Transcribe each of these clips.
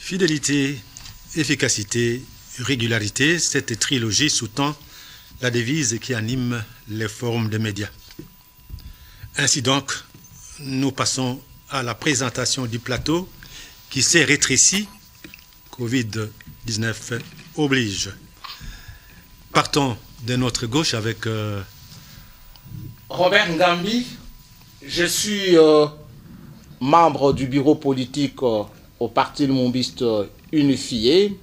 Fidélité, efficacité, régularité, cette trilogie sous-tend la devise qui anime les forums de médias. Ainsi donc, nous passons à la présentation du plateau qui s'est rétréci, Covid-19 oblige. Partons de notre gauche avec... Robert Ngambi, je suis membre du bureau politique au Parti Lumumbiste Unifié,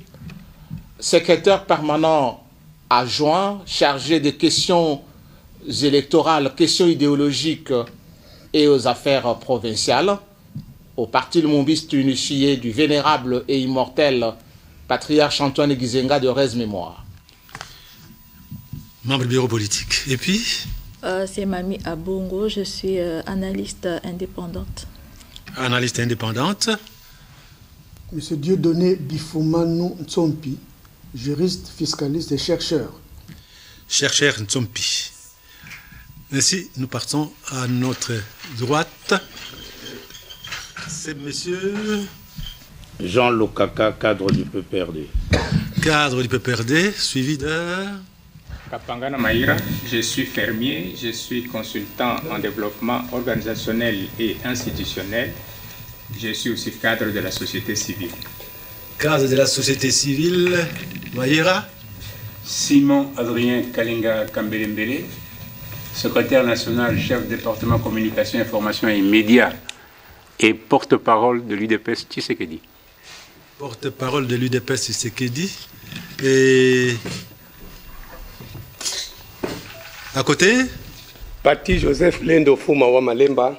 secrétaire permanent adjoint chargé des questions électorales, questions idéologiques et aux affaires provinciales au Parti Lumumbiste Unifié du vénérable et immortel patriarche Antoine Gizenga de Rez Mémoire. Membre du bureau politique. Et puis c'est Mami Abongo, je suis analyste indépendante. Analyste indépendante. Monsieur Dieudonné Bifoumanou Ntsompi, juriste, fiscaliste et chercheur. Chercheur Ntsompi. Ainsi, nous partons à notre droite. C'est monsieur... Jean Lokaka, cadre du PPRD. Cadre du PPRD, suivi de... Kapangana Maïra, je suis fermier, je suis consultant en développement organisationnel et institutionnel. Je suis aussi cadre de la société civile. Cadre de la société civile, Maïra. Simon Adrien Kalinga Kambelembele, secrétaire national, chef département communication, information et médias et porte-parole de l'UDPS Tshisekedi. Porte-parole de l'UDPS Tshisekedi. Et à côté, Pati Joseph Lendo Fumawa Malemba,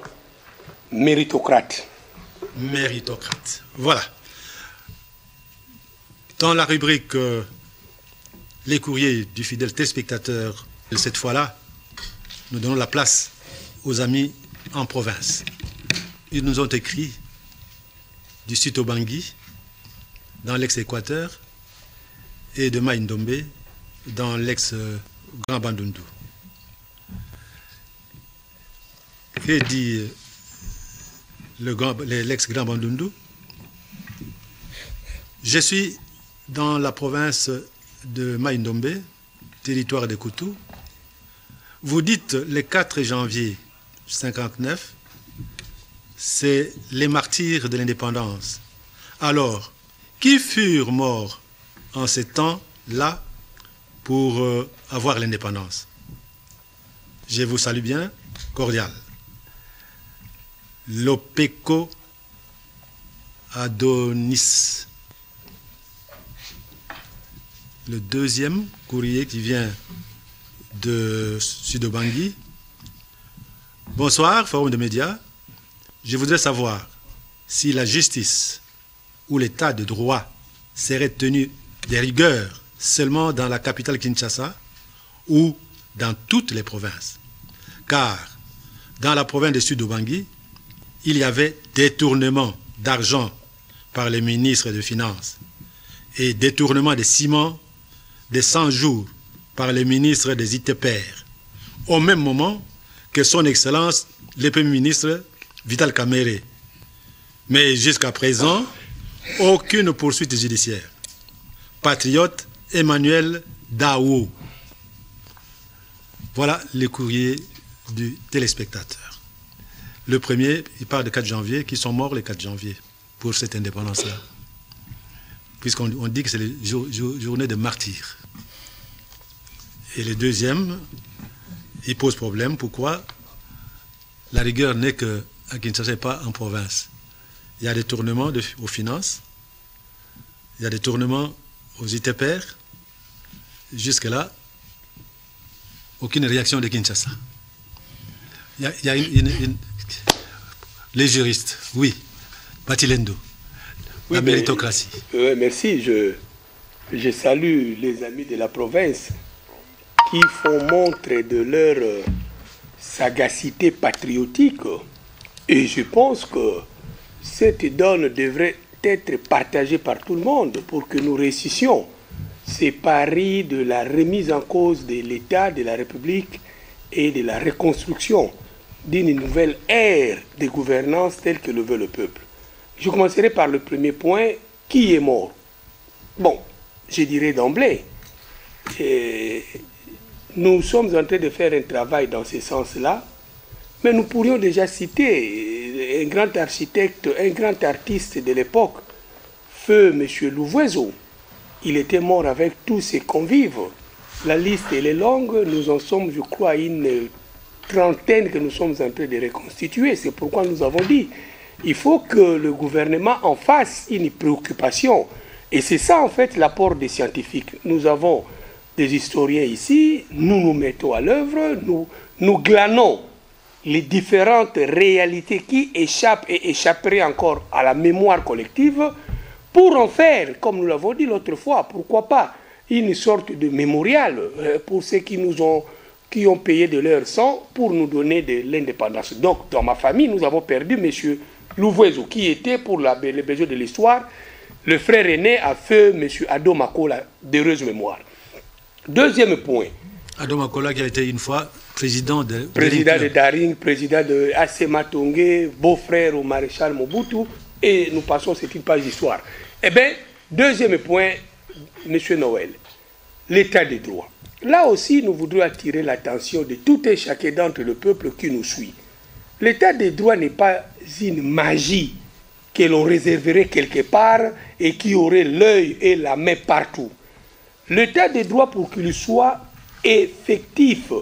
méritocrate. Méritocrate. Voilà. Dans la rubrique les courriers du fidèle téléspectateur, cette fois-là, nous donnons la place aux amis en province. Ils nous ont écrit du Sud-Obangui, dans l'ex-Équateur, et de Maïndombe, dans l'ex-Grand Bandundu. Que dit l'ex-Grand Bandundu? Je suis dans la province de Maïndombe, territoire de Koutou. Vous dites le 4 janvier 1959, c'est les martyrs de l'indépendance. Alors, qui furent morts en ces temps-là pour avoir l'indépendance? Je vous salue bien, cordial. Lopeko Adonis. Le deuxième courrier qui vient de Sud-Obangui. Bonsoir, Forum de médias. Je voudrais savoir si la justice ou l'état de droit serait tenu des rigueurs seulement dans la capitale Kinshasa ou dans toutes les provinces. Car dans la province de Sud-Obangui, il y avait détournement d'argent par les ministres des Finances et détournement de ciment de 100 jours par les ministres des ITPR, au même moment que son Excellence, le Premier ministre Vital Kamerhe. Mais jusqu'à présent, aucune poursuite judiciaire. Patriote Emmanuel Daou. Voilà les courriers du téléspectateur. Le premier, il parle de 4 janvier, qui sont morts le 4 janvier pour cette indépendance-là. Puisqu'on dit que c'est les journées de martyrs. Et le deuxième, il pose problème. Pourquoi? La rigueur n'est qu'à Kinshasa et pas en province. Il y a des tournements aux finances, il y a des tournements aux ITPR. Jusque-là, aucune réaction de Kinshasa. Il y a les juristes, oui. Patilendo, oui, la méritocratie. Merci. Je salue les amis de la province qui font montre de leur sagacité patriotique. Et je pense que cette donne devrait être partagée par tout le monde pour que nous réussissions ces paris de la remise en cause de l'État, de la République et de la reconstruction d'une nouvelle ère de gouvernance telle que le veut le peuple. Je commencerai par le premier point qui est mort? Bon, je dirais d'emblée, nous sommes en train de faire un travail dans ce sens-là, mais nous pourrions déjà citer un grand architecte, un grand artiste de l'époque, feu M. Louvoiseau. Il était mort avec tous ses convives. La liste elle est longue, nous en sommes, je crois, à une trentaine que nous sommes en train de reconstituer. C'est pourquoi nous avons dit, il faut que le gouvernement en fasse une préoccupation. Et c'est ça en fait l'apport des scientifiques. Nous avons des historiens ici, nous nous mettons à l'œuvre, nous glanons les différentes réalités qui échappent et échapperaient encore à la mémoire collective pour en faire, comme nous l'avons dit l'autre fois, pourquoi pas, une sorte de mémorial pour ceux qui ont payé de leur sang pour nous donner de l'indépendance. Donc, dans ma famille, nous avons perdu M. Louvoiseau, qui était, pour les besoins de l'histoire, le frère aîné à feu M. Ado Makola, d'heureuse mémoire. Deuxième point. Ado Makola qui a été une fois président de Daring, président de Assema Tongé, beau-frère au maréchal Mobutu, et nous passons cette page d'histoire. Eh bien, deuxième point, M. Noël, l'état des droits. Là aussi, nous voudrions attirer l'attention de tout et chacun d'entre le peuple qui nous suit. L'état des droits n'est pas une magie que l'on réserverait quelque part et qui aurait l'œil et la main partout. L'état des droits, pour qu'il soit effectif,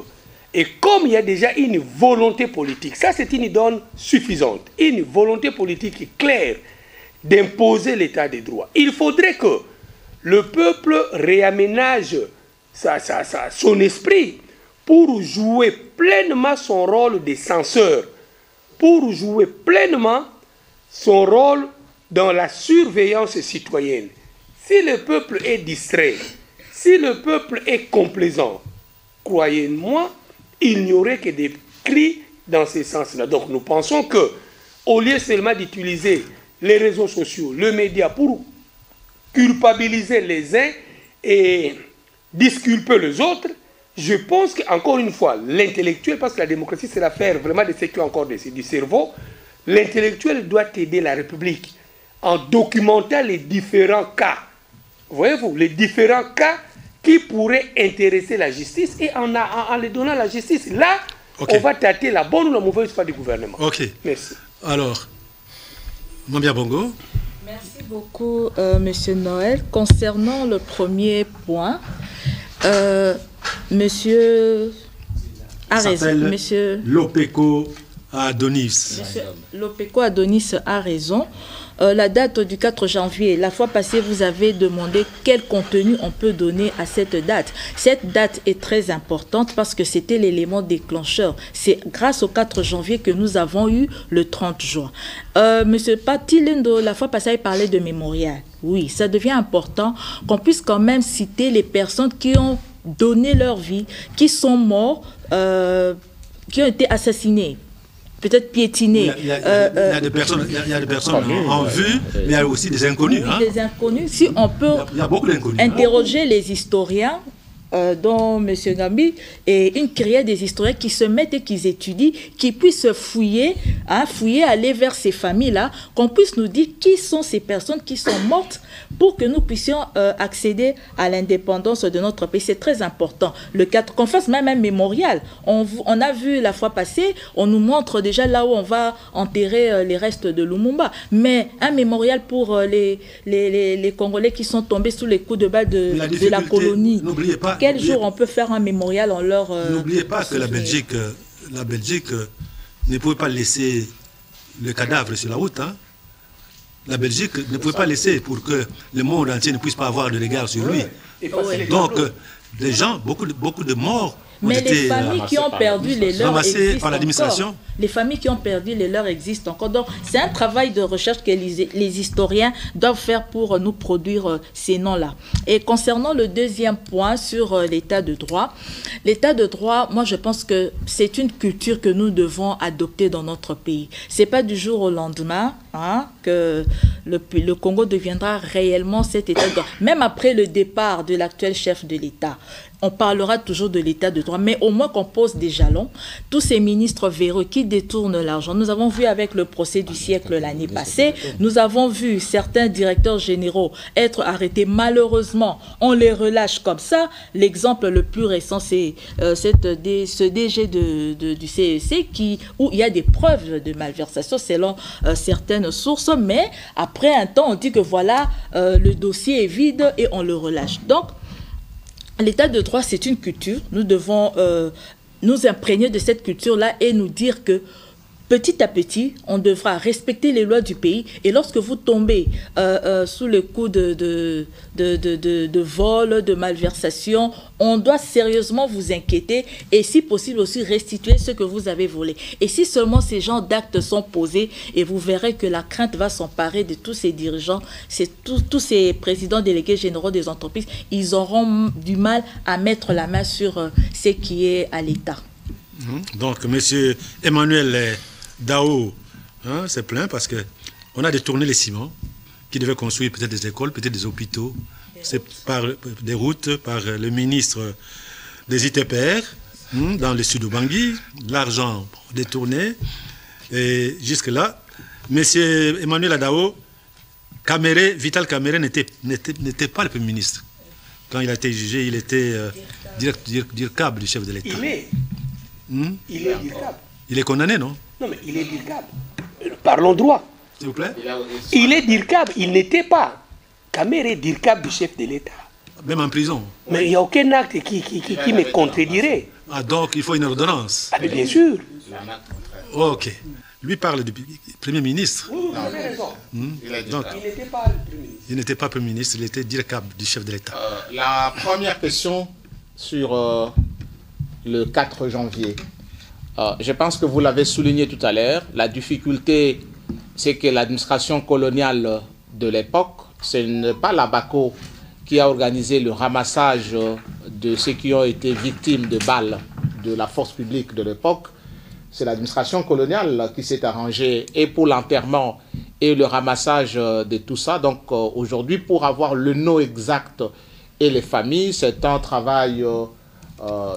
et comme il y a déjà une volonté politique, ça c'est une donne suffisante, une volonté politique claire d'imposer l'état des droits, il faudrait que le peuple réaménage son esprit pour jouer pleinement son rôle de censeur, pour jouer pleinement son rôle dans la surveillance citoyenne. Si le peuple est distrait, si le peuple est complaisant, croyez-moi, il n'y aurait que des cris dans ce sens-là. Donc nous pensons que, au lieu seulement d'utiliser les réseaux sociaux, le média pour culpabiliser les uns et disculper les autres, je pense qu'encore une fois, l'intellectuel, parce que la démocratie c'est l'affaire vraiment de ceux qui ont encore du cerveau, l'intellectuel doit aider la République en documentant les différents cas. Voyez-vous, les différents cas qui pourraient intéresser la justice et en les donnant à la justice. Là, on va tâter la bonne ou la mauvaise foi du gouvernement. Ok. Merci. Alors, Mambia Bongo. Merci beaucoup, Monsieur Noël. Concernant le premier point, Monsieur a raison. Monsieur Lopeko Adonis. Monsieur Lopeko Adonis a raison. La date du 4 janvier, la fois passée, vous avez demandé quel contenu on peut donner à cette date. Cette date est très importante parce que c'était l'élément déclencheur. C'est grâce au 4 janvier que nous avons eu le 30 juin. Monsieur Patilindo, la fois passée, il parlait de mémorial. Oui, ça devient important qu'on puisse quand même citer les personnes qui ont donné leur vie, qui sont morts, qui ont été assassinés. Peut-être piétinés. Il y a des personnes, en vue, mais il y a aussi des inconnus. Oui, des inconnus. Si on peut interroger les historiens, dont M. Gambi, et une criée des historiens qui se mettent et qui étudient, qui puissent fouiller, aller vers ces familles-là, qu'on puisse nous dire qui sont ces personnes qui sont mortes pour que nous puissions accéder à l'indépendance de notre pays. C'est très important. Qu'on fasse même un mémorial. On a vu la fois passée, on nous montre déjà là où on va enterrer les restes de Lumumba. Mais un mémorial pour les Congolais qui sont tombés sous les coups de balle de la colonie. N'oubliez pas. Quel jour on peut faire un mémorial en leur... N'oubliez pas que la Belgique ne pouvait pas laisser le cadavre sur la route. Hein. La Belgique ne pouvait pas laisser pour que le monde entier ne puisse pas avoir de regard sur lui. Donc, des gens, beaucoup de morts Mais les familles qui ont perdu les leurs existent par l'administration. Les familles qui ont perdu les leurs existent encore. Donc, c'est un travail de recherche que les historiens doivent faire pour nous produire ces noms-là. Et concernant le deuxième point sur l'état de droit, moi, je pense que c'est une culture que nous devons adopter dans notre pays. Ce n'est pas du jour au lendemain que le Congo deviendra réellement cet état de droit. Même après le départ de l'actuel chef de l'État, on parlera toujours de l'état de droit. droit, mais au moins qu'on pose des jalons. Tous ces ministres véreux qui détournent l'argent, nous avons vu avec le procès du siècle l'année passée, nous avons vu certains directeurs généraux être arrêtés. Malheureusement, on les relâche comme ça. L'exemple le plus récent, c'est ce DG du CEC où il y a des preuves de malversation selon certaines sources, mais après un temps, on dit que voilà, le dossier est vide et on le relâche. Donc, l'état de droit, c'est une culture. Nous devons nous imprégner de cette culture-là et nous dire que petit à petit, on devra respecter les lois du pays. Et lorsque vous tombez sous le coup de vol, de malversation, on doit sérieusement vous inquiéter et si possible aussi restituer ce que vous avez volé. Et si seulement ces genres d'actes sont posés, et vous verrez que la crainte va s'emparer de tous ces dirigeants, tous ces présidents délégués généraux des entreprises, ils auront du mal à mettre la main sur ce qui est à l'État. Donc, M. Emmanuel Dao s'est plaint parce qu'on a détourné les ciments qui devaient construire peut-être des écoles, peut-être des hôpitaux. C'est par des routes, par le ministre des ITPR, dans le sud de Bangui, l'argent détourné. Et jusque-là, M. Emmanuel Dao, Vital Kamere n'était pas le Premier ministre. Quand il a été jugé, il était DIRCAB du chef de l'État. Il est DIRCAB. Il est condamné, non? Non, mais il est DIRCAB. Parlons droit. S'il vous plaît. Il est DIRCAB. Il n'était pas Kamere DIRCAB du chef de l'État. Même en prison. Mais il n'y a aucun acte qui me contredirait. Ah, donc il faut une ordonnance. Ah, mais bien sûr. Ok. Lui parle du Premier ministre. Oui, vous avez raison. Donc, il n'était pas le Premier ministre. Il n'était pas Premier ministre, il était DIRCAB du chef de l'État. La première question sur le 4 janvier. Je pense que vous l'avez souligné tout à l'heure. La difficulté, c'est que l'administration coloniale de l'époque, ce n'est pas la BACO qui a organisé le ramassage de ceux qui ont été victimes de balles de la force publique de l'époque. C'est l'administration coloniale qui s'est arrangée et pour l'enterrement et le ramassage de tout ça. Donc aujourd'hui, pour avoir le nom exact et les familles, c'est un travail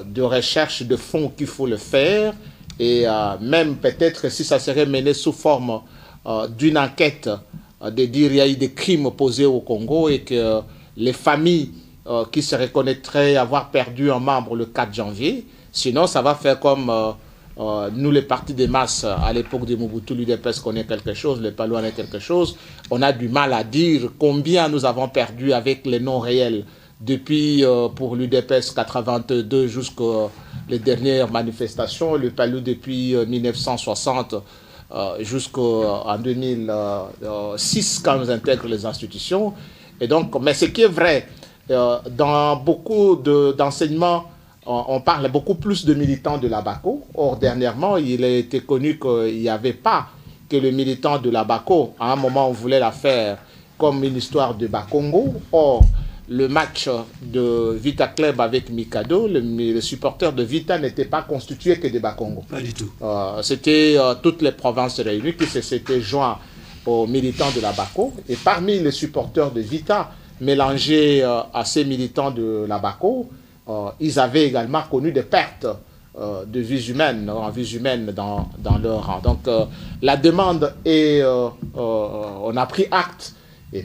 de recherche de fonds qu'il faut le faire. Et même peut-être si ça serait mené sous forme d'une enquête, de dire qu'il y a eu des crimes posés au Congo et que les familles qui se reconnaîtraient avoir perdu un membre le 4 janvier, sinon ça va faire comme nous les partis de masse à l'époque de Mobutu, l'UDPS connaît quelque chose, le PALO en est quelque chose, on a du mal à dire combien nous avons perdu avec les noms réels depuis pour l'UDPS 82 jusqu'aux les dernières manifestations, le PALU depuis 1960 jusqu'en 2006 quand nous intègrons les institutions. Et donc, mais ce qui est vrai, dans beaucoup d'enseignements, on parle beaucoup plus de militants de la BACO. Or, dernièrement, il a été connu qu'il n'y avait pas que le militant de la BACO. À un moment, on voulait la faire comme une histoire de Bakongo. Or, le match de Vita Club avec Mikado, le supporter de Vita n'était pas constitué que de Bakongo. Pas du tout. C'était toutes les provinces réunies qui s'étaient joints aux militants de la BACO. Et parmi les supporters de Vita, mélangés à ces militants de la BACO, ils avaient également connu des pertes de vies humaines, en vies humaines dans leur rang. Donc la demande est, on a pris acte.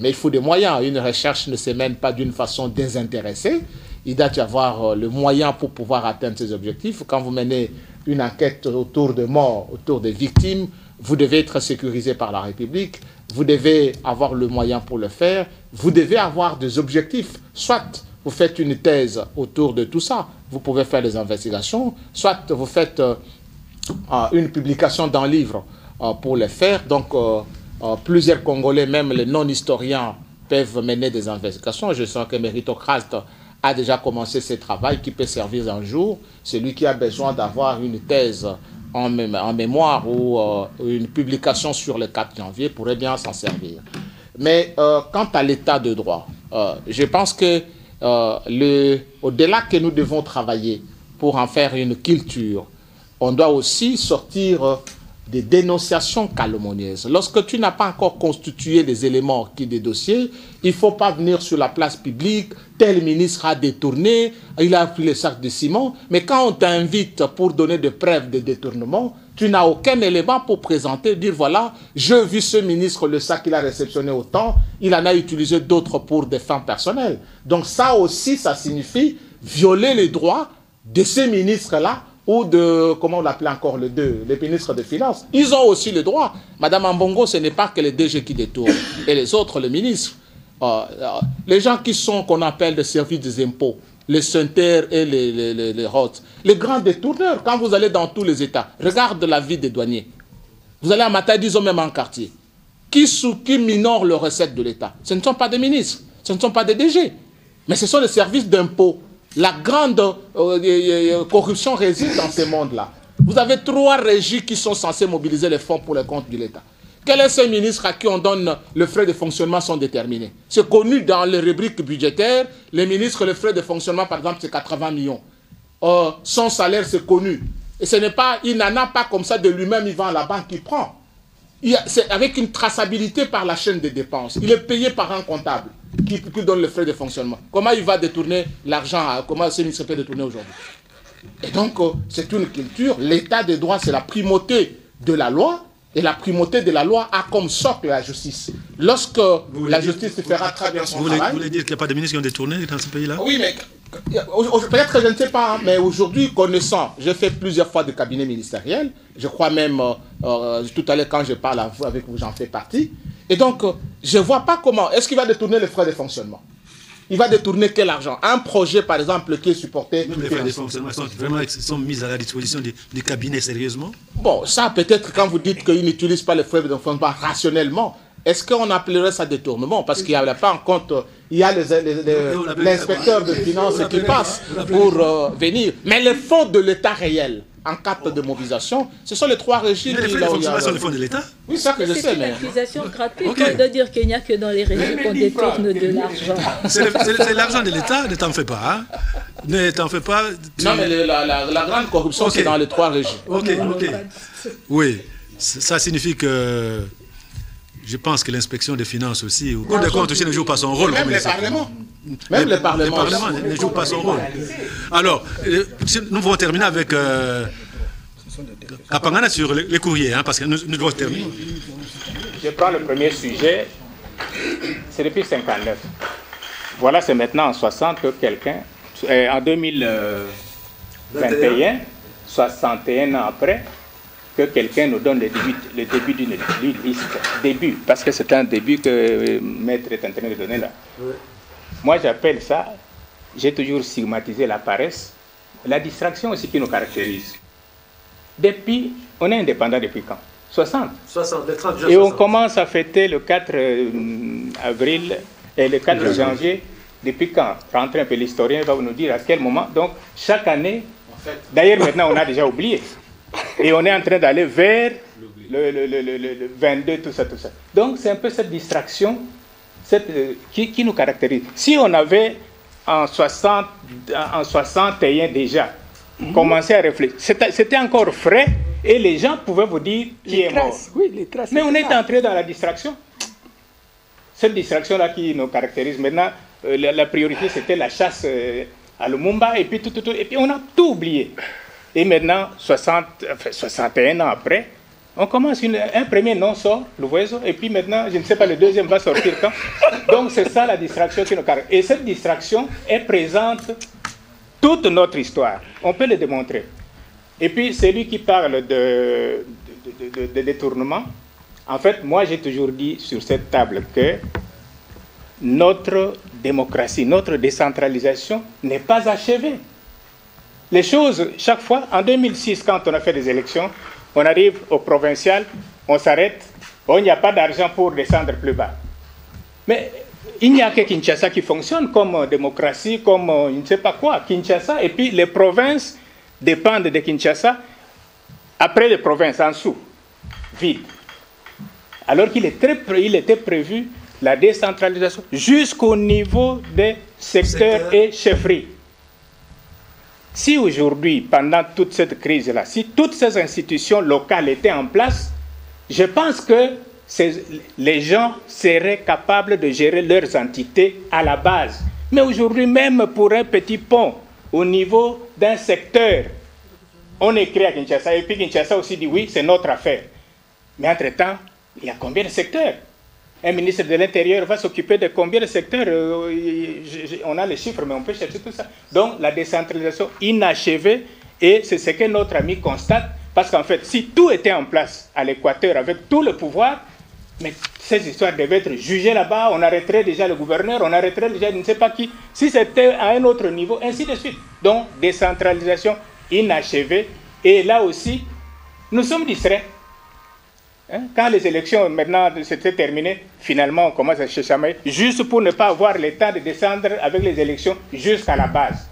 Mais il faut des moyens. Une recherche ne se mène pas d'une façon désintéressée. Il doit y avoir le moyen pour pouvoir atteindre ces objectifs. Quand vous menez une enquête autour de morts, autour des victimes, vous devez être sécurisé par la République. Vous devez avoir le moyen pour le faire. Vous devez avoir des objectifs. Soit vous faites une thèse autour de tout ça. Vous pouvez faire des investigations. Soit vous faites une publication d'un livre pour le faire. Donc, plusieurs Congolais, même les non-historiens, peuvent mener des investigations. Je sens que Méritocrate a déjà commencé ce travail qui peut servir un jour. Celui qui a besoin d'avoir une thèse en mémoire ou une publication sur le 4 janvier pourrait bien s'en servir. Mais quant à l'état de droit, je pense que au-delà que nous devons travailler pour en faire une culture, on doit aussi sortir des dénonciations calomnieuses. Lorsque tu n'as pas encore constitué les éléments des dossiers, il ne faut pas venir sur la place publique, tel ministre a détourné, il a pris les sacs de ciment, mais quand on t'invite pour donner des preuves de détournement, tu n'as aucun élément pour présenter, dire voilà, j'ai vu ce ministre, le sac qu'il a réceptionné autant, il en a utilisé d'autres pour des fins personnelles. Donc ça aussi, ça signifie violer les droits de ces ministres-là, ou de, comment on l'appelait encore les deux, les ministres des Finances. Ils ont aussi le droit. Madame Ambongo, ce n'est pas que les DG qui détournent, et les autres, les ministres. Les gens qui sont, qu'on appelle des services des impôts, les Sunter et les Roth, les grands détourneurs, quand vous allez dans tous les États, regarde la vie des douaniers. Vous allez à Matadi, ils ont même un quartier. Qui minore les recettes de l'État? Ce ne sont pas des ministres, ce ne sont pas des DG, mais ce sont les services d'impôts. La grande corruption réside dans ces mondes-là. Vous avez 3 régies qui sont censées mobiliser les fonds pour les comptes de l'État. Quels sont ces ministres à qui on donne le frais de fonctionnement sont déterminés? C'est connu dans les rubriques budgétaires. Les ministres, les frais de fonctionnement, par exemple, c'est 80 millions. Son salaire, c'est connu. Et ce n'est pas, il n'en a pas comme ça de lui-même, il va à la banque, il prend. C'est avec une traçabilité par la chaîne des dépenses. Il est payé par un comptable qui donne le frais de fonctionnement. Comment il va détourner l'argent? Comment ce ministre peut détourner aujourd'hui? Et donc, c'est une culture. L'état de droit, c'est la primauté de la loi. Et la primauté de la loi a comme socle la justice. Lorsque la justice fera très bien son travail... Vous voulez dire qu'il n'y a pas de ministres qui ont détourné dans ce pays-là? Oui, mais peut-être que je ne sais pas, hein, mais aujourd'hui, connaissant, j'ai fait plusieurs fois de cabinet ministériel, je crois même, tout à l'heure quand je parle avec vous, j'en fais partie, et donc, je ne vois pas comment, est-ce qu'il va détourner les frais de fonctionnement? Il va détourner quel argent? Un projet, par exemple, qui est supporté... Même les frais de fonctionnement sont mis à la disposition du cabinet sérieusement? Bon, ça, peut-être, quand vous dites qu'il n'utilise pas les frais de fonctionnement rationnellement, est-ce qu'on appellerait ça détournement? Parce qu'il n'y a pas en compte... Il y a l'inspecteur de finances qui passe pour venir. Mais les fonds de l'État réel, en cas de mobilisation, ce sont les 3 régimes... Mais les frais de fonctionnement sont les fonds de l'État? Oui, ça que je sais, mais... C'est une accusation gratuite de dire qu'il n'y a que dans les régimes qu'on détourne de l'argent. C'est l'argent de l'État, ne t'en fais pas. Hein? Ne t'en fais pas. Non, mais la grande corruption, c'est dans les 3 régimes. Ok. Oui, ça signifie que... Je pense que l'inspection des finances aussi, au Cour des comptes aussi ne joue pas son rôle. Même les parlements. Même les parlements ne jouent pas son rôle. Alors, nous allons terminer avec Kapangana sur les courriers, hein, parce que nous devons terminer. Je prends le premier sujet, c'est depuis 59. Voilà, c'est maintenant en 60 que quelqu'un, en 2021, 61 ans après, que quelqu'un nous donne le début d'une liste. Début, parce que c'est un début que Maître est en train de donner là. Oui. Moi, j'appelle ça, j'ai toujours stigmatisé la paresse, la distraction aussi qui nous caractérise. Depuis, on est indépendant depuis quand? 60. 60, le 30 juin. Et on commence à fêter le 4 avril et le 4 janvier. Depuis quand? Rentrer un peu, l'historien va nous dire à quel moment. Donc, chaque année, d'ailleurs maintenant on a déjà oublié. Et on est en train d'aller vers le 22, tout ça. Donc, c'est un peu cette distraction qui nous caractérise. Si on avait en 61 déjà commencé à réfléchir, c'était encore frais et les gens pouvaient vous dire qui est mort. Oui, les traces. Mais on est entré dans la distraction. Cette distraction-là qui nous caractérise. Maintenant, la priorité, c'était la chasse à Lumumba et puis tout. Et puis, on a tout oublié. Et maintenant, 61 ans après, on commence, un premier nom sort, l'Oiseau, et puis maintenant, je ne sais pas, le deuxième va sortir quand. Donc c'est ça la distraction qui nous caractérise. Et cette distraction est présente toute notre histoire. On peut le démontrer. Et puis, celui qui parle de détournement, en fait, moi j'ai toujours dit sur cette table que notre démocratie, notre décentralisation n'est pas achevée. Les choses, chaque fois, en 2006, quand on a fait des élections, on arrive au provincial, on s'arrête, il n'y a pas d'argent pour descendre plus bas. Mais il n'y a que Kinshasa qui fonctionne comme démocratie, comme je ne sais pas quoi, Kinshasa, et puis les provinces dépendent de Kinshasa, après les provinces en dessous, vides. Alors qu'il était prévu la décentralisation jusqu'au niveau des secteurs et chefferies. si aujourd'hui, pendant toute cette crise-là, si toutes ces institutions locales étaient en place, je pense que les gens seraient capables de gérer leurs entités à la base. Mais aujourd'hui, même pour un petit pont au niveau d'un secteur, on écrit à Kinshasa, et puis Kinshasa aussi dit oui, c'est notre affaire. Mais entre-temps, il y a combien de secteurs? Un ministre de l'Intérieur va s'occuper de combien de secteurs? On a les chiffres, mais on peut chercher tout ça. Donc, la décentralisation inachevée, et c'est ce que notre ami constate, parce qu'en fait, si tout était en place à l'Équateur avec tout le pouvoir, mais ces histoires devaient être jugées là-bas, on arrêterait déjà le gouverneur, on arrêterait déjà je ne sais pas qui, si c'était à un autre niveau, ainsi de suite. Donc, décentralisation inachevée, et là aussi, nous sommes distraits. Quand les élections maintenant s'étaient terminées, finalement on commence à se chamailler, juste pour ne pas avoir le temps de descendre avec les élections jusqu'à la base.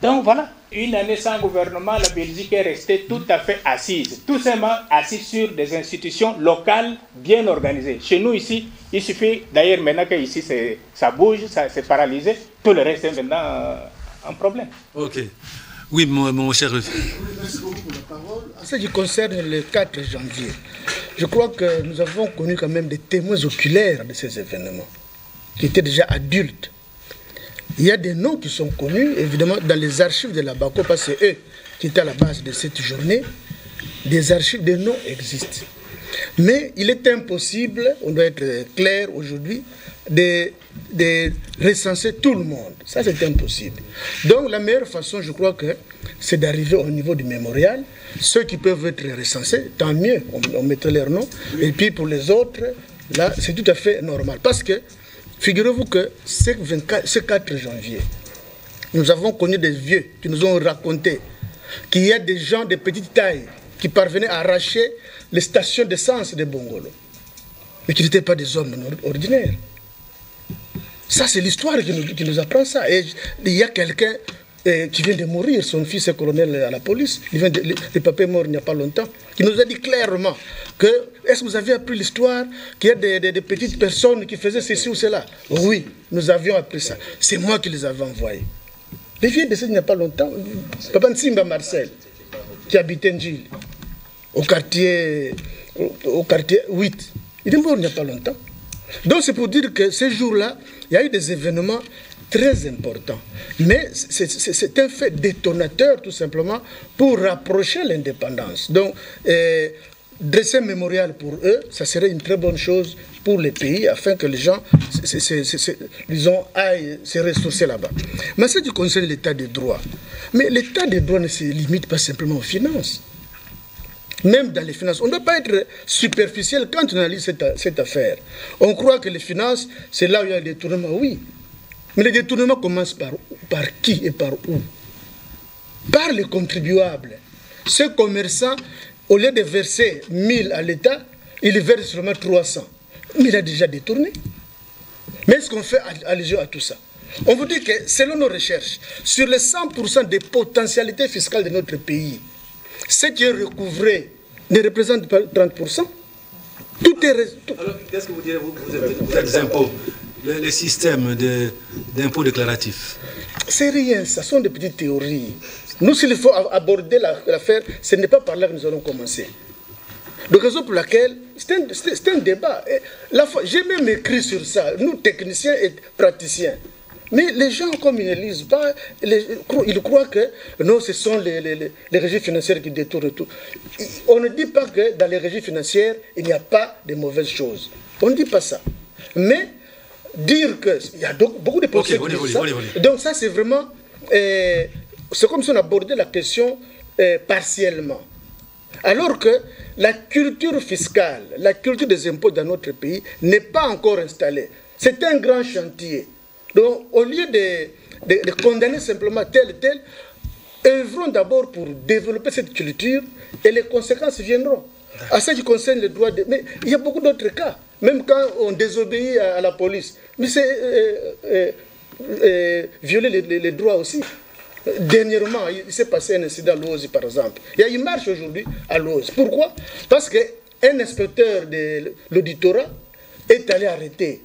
Donc voilà, une année sans gouvernement, la Belgique est restée tout à fait assise, tout simplement assise sur des institutions locales bien organisées. Chez nous ici, il suffit d'ailleurs maintenant que ici ça bouge, ça s'est paralysé, tout le reste est maintenant un problème. Ok. Oui, mon cher. Merci beaucoup pour la parole. En ce qui concerne le 4 janvier, je crois que nous avons connu quand même des témoins oculaires de ces événements, qui étaient déjà adultes. Il y a des noms qui sont connus, évidemment, dans les archives de la BACO, parce que c'est eux qui étaient à la base de cette journée. Des archives, des noms existent. Mais il est impossible, on doit être clair aujourd'hui, de recenser tout le monde. Ça, c'est impossible. Donc, la meilleure façon, je crois que c'est d'arriver au niveau du mémorial. Ceux qui peuvent être recensés, tant mieux, on mettrait leur nom. Et puis, pour les autres, là, c'est tout à fait normal. Parce que, figurez-vous que ce 4 janvier, nous avons connu des vieux qui nous ont raconté qu'il y a des gens de petite taille qui parvenaient à arracher les stations d'essence de Bongolo, mais qui n'étaient pas des hommes ordinaires. Ça, c'est l'histoire qui nous apprend ça. Et il y a quelqu'un qui vient de mourir, son fils est colonel à la police, le papa est mort il n'y a pas longtemps, qui nous a dit clairement que, est-ce que vous avez appris l'histoire, qu'il y a des petites personnes qui faisaient ceci ou cela? Oui, nous avions appris ça. C'est moi qui les avais envoyés. Les vieux décédés il n'y a pas longtemps, Papa Nsimba Marcel, qui habitait Ndjil, au quartier 8. Il est mort il n'y a pas longtemps. Donc c'est pour dire que ces jours-là, il y a eu des événements très importants. Mais c'est un fait détonateur tout simplement pour rapprocher l'indépendance. Donc dresser un mémorial pour eux, ça serait une très bonne chose pour les pays afin que les gens disons, aillent se ressourcer là-bas. Mais ce qui concerne l'état de droit, mais l'état de droit ne se limite pas simplement aux finances. Même dans les finances, on ne doit pas être superficiel quand on analyse cette affaire. On croit que les finances, c'est là où il y a des détournements, oui. Mais les détournements commencent par qui et par où? Par les contribuables. Ce commerçant, au lieu de verser 1000 à l'État, il verse seulement 300. Mais il a déjà détourné. Mais est-ce qu'on fait allusion à tout ça? On vous dit que selon nos recherches, sur les 100% des potentialités fiscales de notre pays, ce qui est recouvré ne représente pas 30%. Tout est... Alors, qu'est-ce que vous direz, vous êtes des impôts, les systèmes d'impôts déclaratifs? C'est rien, ce sont des petites théories. Nous, s'il faut aborder l'affaire, ce n'est pas par là que nous allons commencer. La raison pour laquelle, c'est un débat. J'ai même écrit sur ça, nous, techniciens et praticiens. Mais les gens, comme ils ne lisent pas, ils croient que non, ce sont les régies financières qui détournent tout. On ne dit pas que dans les régies financières, il n'y a pas de mauvaises choses. On ne dit pas ça. Mais dire qu'il y a beaucoup de personnes qui disent ça. Donc ça, c'est vraiment... c'est comme si on abordait la question partiellement. Alors que la culture fiscale, la culture des impôts dans notre pays n'est pas encore installée. C'est un grand chantier. Donc, au lieu de condamner simplement tel et tel, œuvrons d'abord pour développer cette culture et les conséquences viendront. À ce qui concerne les droits mais il y a beaucoup d'autres cas. Même quand on désobéit à la police. Mais c'est violer les droits aussi. Dernièrement, il s'est passé un incident à Louosi, par exemple. Il y a une marche aujourd'hui à Louosi. Pourquoi? Parce qu'un inspecteur de l'auditorat est allé arrêter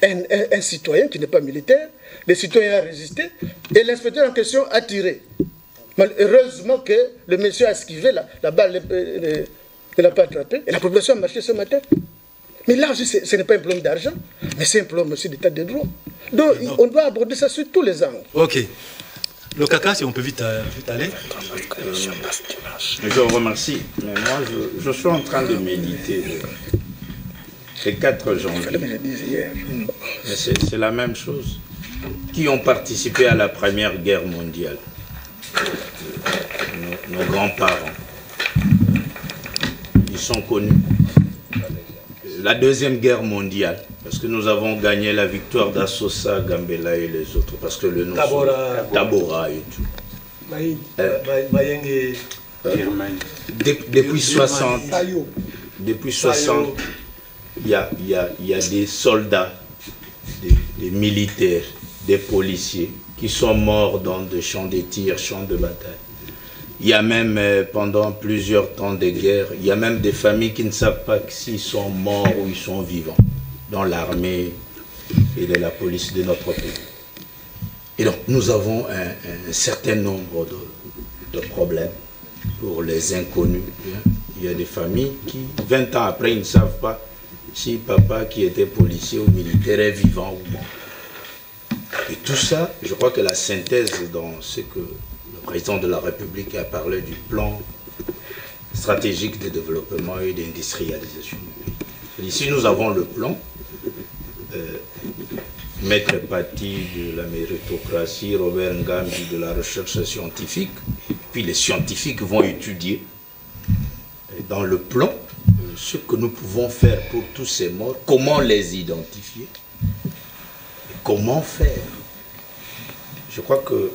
un citoyen qui n'est pas militaire. Le citoyen a résisté et l'inspecteur en question a tiré. Heureusement que le monsieur a esquivé la balle, il n'a pas attrapé. Et la population a marché ce matin. Mais là aussi, ce n'est pas un problème d'argent, mais c'est un problème aussi d'état de droit. Donc, on doit aborder ça sur tous les angles. Ok. Le caca, si on peut vite aller. Je vous remercie, mais moi, je suis en train de méditer les 4 janvier. C'est la même chose. Qui ont participé à la Première Guerre mondiale? Nos grands-parents. Ils sont connus. La Deuxième Guerre mondiale, parce que nous avons gagné la victoire d'Assosa, Gambela et les autres, parce que le nom Tabora et tout. Depuis 60, il y a des soldats, des militaires, des policiers qui sont morts dans des champs de tir, champs de bataille. Il y a même, pendant plusieurs temps de guerre, il y a même des familles qui ne savent pas s'ils sont morts ou ils sont vivants dans l'armée et de la police de notre pays. Et donc, nous avons un certain nombre de problèmes pour les inconnus. Il y a des familles qui, 20 ans après, ils ne savent pas si papa qui était policier ou militaire est vivant ou mort. Et tout ça, je crois que la synthèse dans ce que le président de la République a parlé du plan stratégique de développement et d'industrialisation du pays. Ici, nous avons le plan, Maître Paty de la méritocratie, Robert Ngambi de la recherche scientifique, puis les scientifiques vont étudier dans le plan ce que nous pouvons faire pour tous ces morts, comment les identifier, comment faire. Je crois que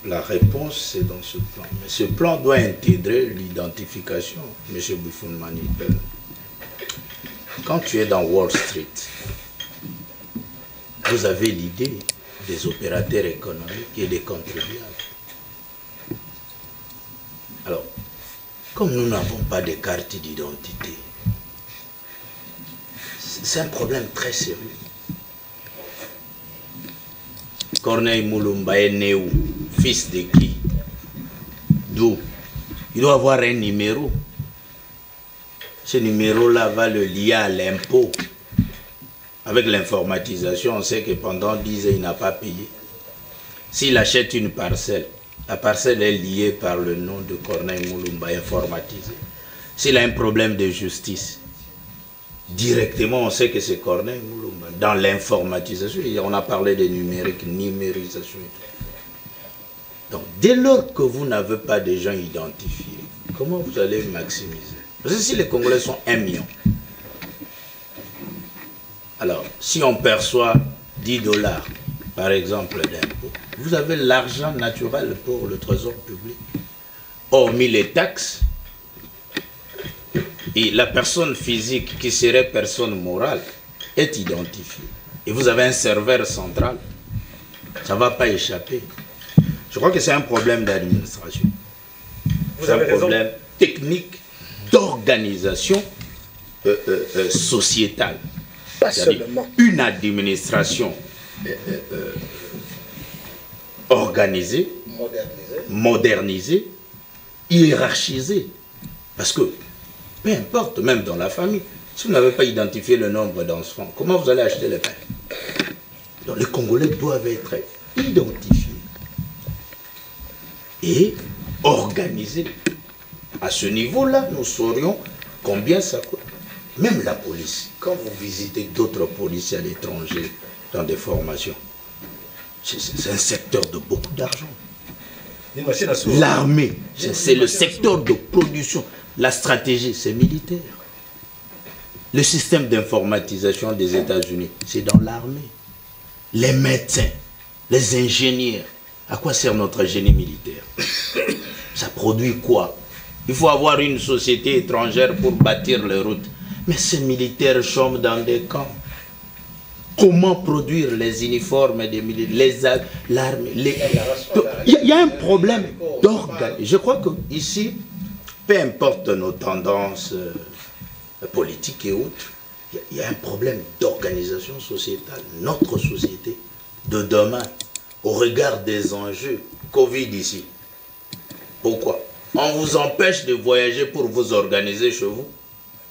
la réponse, c'est dans ce plan. Mais ce plan doit intégrer l'identification, M. Boufoun-Manipel. Quand tu es dans Wall Street, vous avez l'idée des opérateurs économiques et des contribuables. Alors, comme nous n'avons pas de carte d'identité, c'est un problème très sérieux. Corneille Moulumba est né où? Fils de qui? D'où? Il doit avoir un numéro. Ce numéro-là va le lier à l'impôt. Avec l'informatisation, on sait que pendant 10 ans, il n'a pas payé. S'il achète une parcelle, la parcelle est liée par le nom de Corneille Moulumba, informatisé. S'il a un problème de justice, directement, on sait que c'est Corneille Moulumba. Dans l'informatisation, on a parlé de numérique, numérisation. Donc, dès lors que vous n'avez pas de gens identifiés, comment vous allez maximiser? Parce que si les Congolais sont 1 million, alors, si on perçoit 10 $, par exemple, d'impôt, vous avez l'argent naturel pour le trésor public. Hormis les taxes, et la personne physique qui serait personne morale est identifiée. Et vous avez un serveur central. Ça ne va pas échapper. Je crois que c'est un problème d'administration. C'est un problème technique d'organisation sociétale. Pas seulement. Une administration organisée, modernisée, hiérarchisée. Parce que, peu importe, même dans la famille, si vous n'avez pas identifié le nombre d'enfants, comment vous allez acheter le pain? Donc les Congolais doivent être identifiés et organisés. À ce niveau-là, nous saurions combien ça coûte. Même la police, quand vous visitez d'autres policiers à l'étranger dans des formations, c'est un secteur de beaucoup d'argent. L'armée, c'est le secteur de production. La stratégie, c'est militaire. Le système d'informatisation des États-Unis, c'est dans l'armée. Les médecins, les ingénieurs, à quoi sert notre génie militaire? Ça produit quoi? Il faut avoir une société étrangère pour bâtir les routes. Mais ces militaires chôment dans des camps. Comment produire les uniformes des militaires, l'armée? Il y a un problème d'organisation. Je crois qu'ici, peu importe nos tendances politiques et autres, il y a un problème d'organisation sociétale. Notre société de demain, au regard des enjeux, Covid ici, Pourquoi? On vous empêche de voyager pour vous organiser chez vous.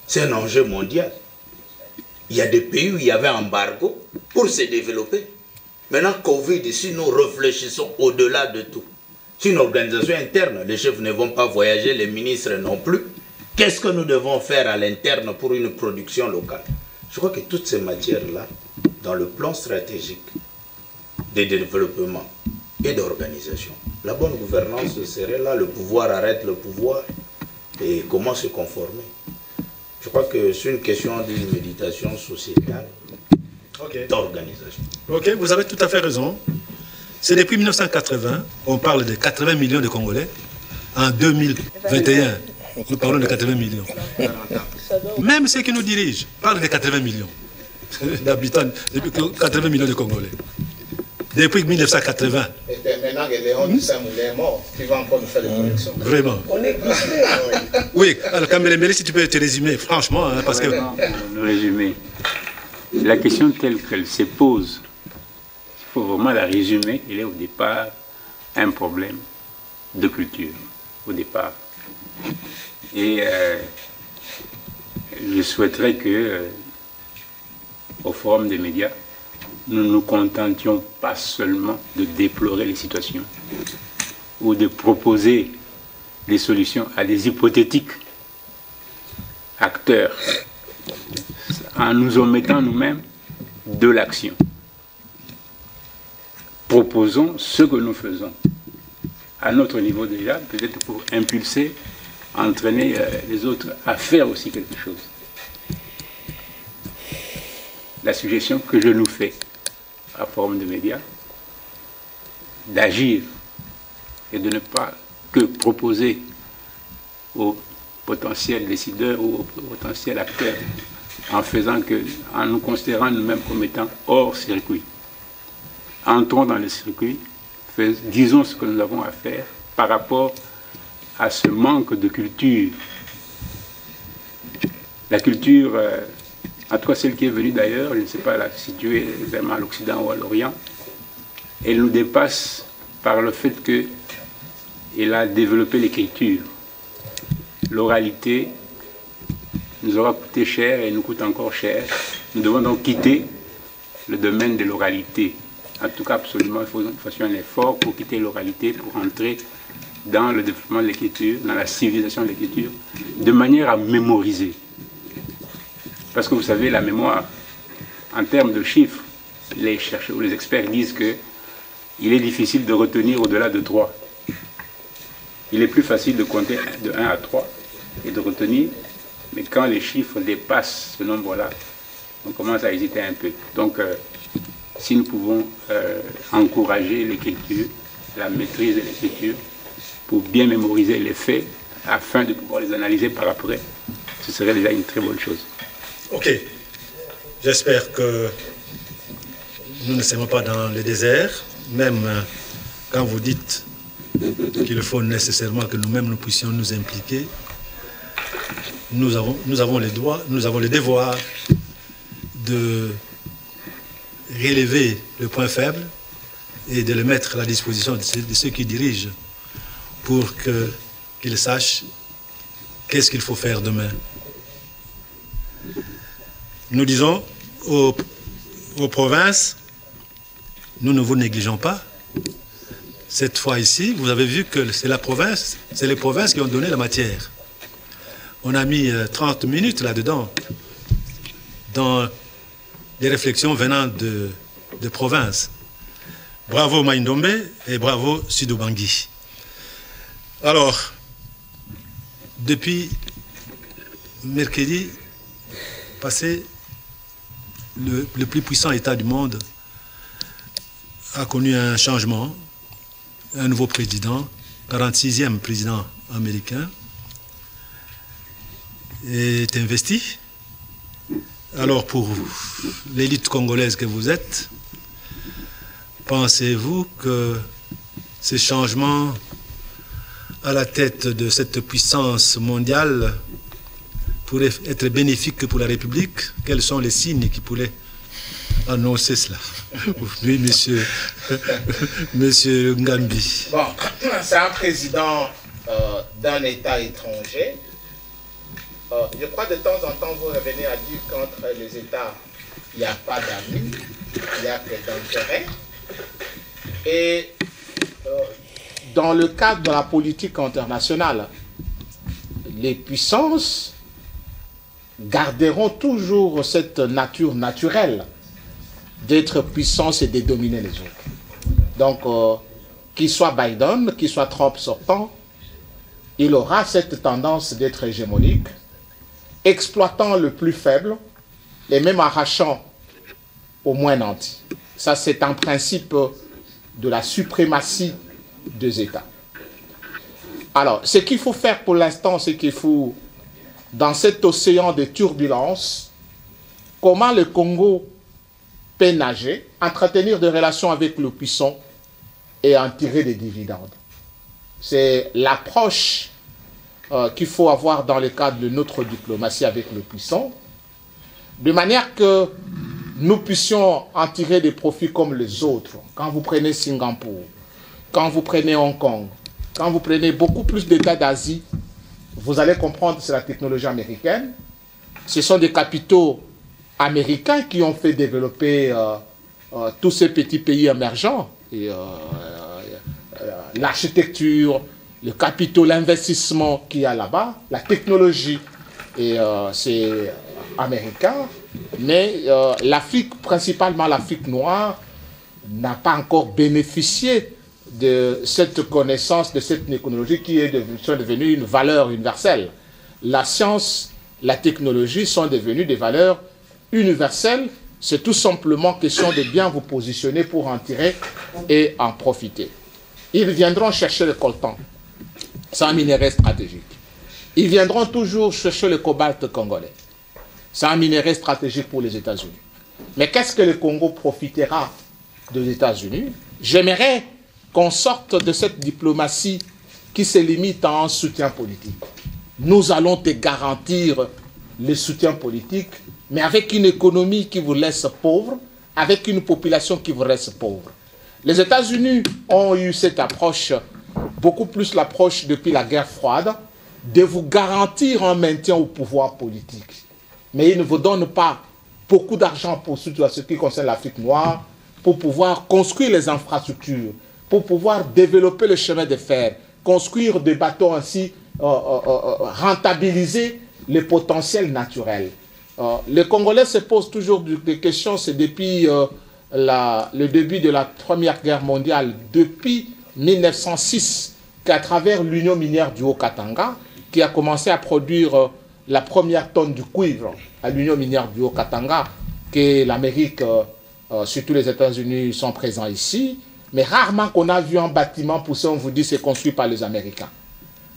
C'est un enjeu mondial. Il y a des pays où il y avait un embargo pour se développer. Maintenant, Covid, ici, nous réfléchissons au-delà de tout. C'est une organisation interne. Les chefs ne vont pas voyager, les ministres non plus. Qu'est-ce que nous devons faire à l'interne pour une production locale? Je crois que toutes ces matières-là, dans le plan stratégique de développement et d'organisation, la bonne gouvernance serait là, le pouvoir arrête le pouvoir, et comment se conformer. Je crois que c'est une question d'une méditation sociétale, d'organisation. Ok, vous avez tout à fait raison. C'est depuis 1980, on parle de 80 millions de Congolais. En 2021, nous parlons de 80 millions. Même ceux qui nous dirigent parlent de 80 millions d'habitants, 80 millions de Congolais. Depuis 1980. Et maintenant que Léon Samoulé est mort, tu vas encore nous faire des connexions. Vraiment. On est glissé. Oui, alors Kambele, si tu peux te résumer, franchement, hein, parce que... Résumer. La question telle qu'elle se pose, il faut vraiment la résumer. Il est au départ un problème de culture, au départ. Et je souhaiterais que, au Forum des médias, nous ne nous contentions pas seulement de déplorer les situations ou de proposer des solutions à des hypothétiques acteurs en nous omettant nous-mêmes de l'action. Proposons ce que nous faisons à notre niveau déjà, peut-être pour impulser, entraîner les autres à faire aussi quelque chose. La suggestion que je nous fais à Forum des médias, d'agir et de ne pas que proposer aux potentiels décideurs ou aux potentiels acteurs en nous considérant nous-mêmes comme étant hors circuit. Entrons dans le circuit, disons ce que nous avons à faire par rapport à ce manque de culture. La culture, en tout cas celle qui est venue d'ailleurs, je ne sais pas la situer vraiment à l'Occident ou à l'Orient, elle nous dépasse par le fait qu'elle a développé l'écriture. L'oralité nous aura coûté cher et nous coûte encore cher. Nous devons donc quitter le domaine de l'oralité. En tout cas, absolument, il faut que nous fassions un effort pour quitter l'oralité, pour entrer dans le développement de l'écriture, dans la civilisation de l'écriture, de manière à mémoriser. Parce que vous savez, la mémoire, en termes de chiffres, les chercheurs ou les experts disent qu'il est difficile de retenir au-delà de 3. Il est plus facile de compter de 1 à 3 et de retenir, mais quand les chiffres dépassent ce nombre-là, on commence à hésiter un peu. Donc, si nous pouvons encourager l'écriture, la maîtrise de l'écriture, pour bien mémoriser les faits, afin de pouvoir les analyser par après, ce serait déjà une très bonne chose. Ok. J'espère que nous ne sommes pas dans le désert, même quand vous dites qu'il faut nécessairement que nous-mêmes nous puissions nous impliquer. Nous avons le devoir de relever le point faible et de le mettre à la disposition de ceux qui dirigent pour qu'ils sachent qu'est-ce qu'il faut faire demain. Nous disons aux provinces, nous ne vous négligeons pas. Cette fois ici, vous avez vu que c'est les provinces qui ont donné la matière. On a mis 30 minutes là-dedans, dans des réflexions venant de provinces. Bravo Maïndombe et bravo Sidobangui. Alors, depuis mercredi passé, le plus puissant État du monde a connu un changement, un nouveau président, 46e président américain, est investi. Alors pour l'élite congolaise que vous êtes, pensez-vous que ces changements à la tête de cette puissance mondiale pourraient être bénéfiques pour la République? Quels sont les signes qui pourraient annoncer cela? Oui, monsieur Ngambi. Bon, c'est un président d'un État étranger. Je crois de temps en temps, vous revenez à dire qu'entre les États, il n'y a pas d'amis, il n'y a que d'intérêts. Et dans le cadre de la politique internationale, les puissances garderont toujours cette nature naturelle d'être puissance et de dominer les autres. Donc, qu'il soit Biden, qu'il soit Trump sortant, il aura cette tendance d'être hégémonique, exploitant le plus faible et même arrachant au moins nanti. Ça, c'est un principe de la suprématie des États. Alors, ce qu'il faut faire pour l'instant, c'est qu'il faut, dans cet océan de turbulences, comment le Congo peut nager, entretenir des relations avec le puissant et en tirer des dividendes. C'est l'approche qu'il faut avoir dans le cadre de notre diplomatie avec le puissant, de manière que nous puissions en tirer des profits comme les autres. Quand vous prenez Singapour, quand vous prenez Hong Kong, quand vous prenez beaucoup plus d'États d'Asie, vous allez comprendre que c'est la technologie américaine. Ce sont des capitaux américains qui ont fait développer tous ces petits pays émergents. L'architecture, le capitaux, l'investissement qu'il y a là-bas, la technologie, et c'est américain. Mais l'Afrique, principalement l'Afrique noire, n'a pas encore bénéficié de cette connaissance, de cette technologie qui est devenue une valeur universelle. La science, la technologie sont devenues des valeurs universelles. C'est tout simplement question de bien vous positionner pour en tirer et en profiter. Ils viendront chercher le coltan. C'est un minerai stratégique. Ils viendront toujours chercher le cobalt congolais. C'est un minerai stratégique pour les États-Unis. Mais qu'est-ce que le Congo profitera des États-Unis? J'aimerais qu'on sorte de cette diplomatie qui se limite à un soutien politique. Nous allons te garantir le soutien politique, mais avec une économie qui vous laisse pauvre, avec une population qui vous laisse pauvre. Les États-Unis ont eu cette approche, beaucoup plus l'approche depuis la guerre froide, de vous garantir un maintien au pouvoir politique. Mais ils ne vous donnent pas beaucoup d'argent pour ce qui concerne l'Afrique noire, pour pouvoir construire les infrastructures, pour pouvoir développer le chemin de fer, construire des bateaux ainsi, rentabiliser les potentiels naturels. Les Congolais se posent toujours des questions, c'est depuis le début de la Première Guerre mondiale, depuis 1906, qu'à travers l'Union minière du Haut-Katanga, qui a commencé à produire la première tonne du cuivre à l'Union minière du Haut-Katanga, que l'Amérique, surtout les États-Unis, sont présents ici. Mais rarement qu'on a vu un bâtiment poussé, on vous dit c'est construit par les Américains.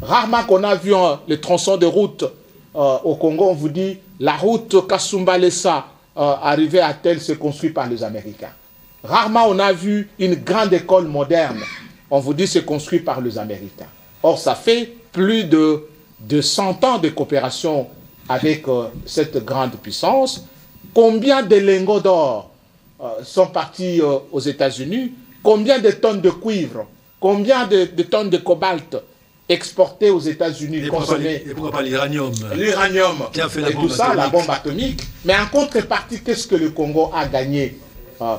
Rarement qu'on a vu le tronçon de route au Congo, on vous dit la route Kasumbalesa arrivée à tel, c'est construit par les Américains. Rarement on a vu une grande école moderne, on vous dit c'est construit par les Américains. Or ça fait plus de 100 ans de coopération avec cette grande puissance. Combien de lingots d'or sont partis aux États-Unis? Combien de tonnes de cuivre, combien de tonnes de cobalt exportées aux États-Unis, consommées? Et pourquoi pas l'uranium? L'uranium, qui a fait la et bombe tout ça, la bombe atomique. Mais en contrepartie, qu'est-ce que le Congo a gagné?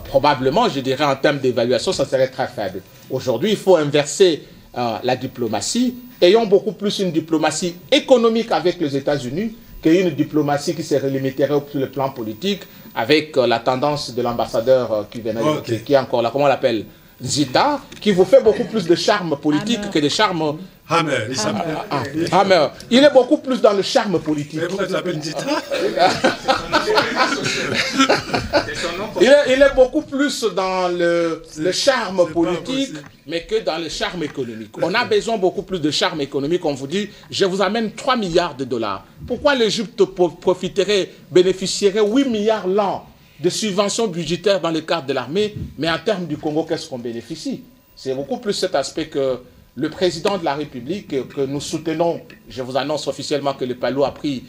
Probablement, je dirais, en termes d'évaluation, ça serait très faible. Aujourd'hui, il faut inverser la diplomatie. Ayons beaucoup plus une diplomatie économique avec les États-Unis qu'une diplomatie qui se limiterait sur le plan politique, avec la tendance de l'ambassadeur qui est encore là, comment on l'appelle, Zita, qui vous fait beaucoup plus de charme politique que de charme... Hammer. Hammer. Il est beaucoup plus dans le charme politique. Mais pourquoi tu l'appelles Zita? Il est beaucoup plus dans le charme politique, mais que dans le charme économique. On a besoin beaucoup plus de charme économique. On vous dit, je vous amène 3 milliards de dollars. Pourquoi l'Égypte profiterait, bénéficierait 8 milliards l'an de subventions budgétaires dans le cadre de l'armée, mais en termes du Congo, qu'est-ce qu'on bénéficie? C'est beaucoup plus cet aspect que le président de la République, que nous soutenons. Je vous annonce officiellement que le Palou a pris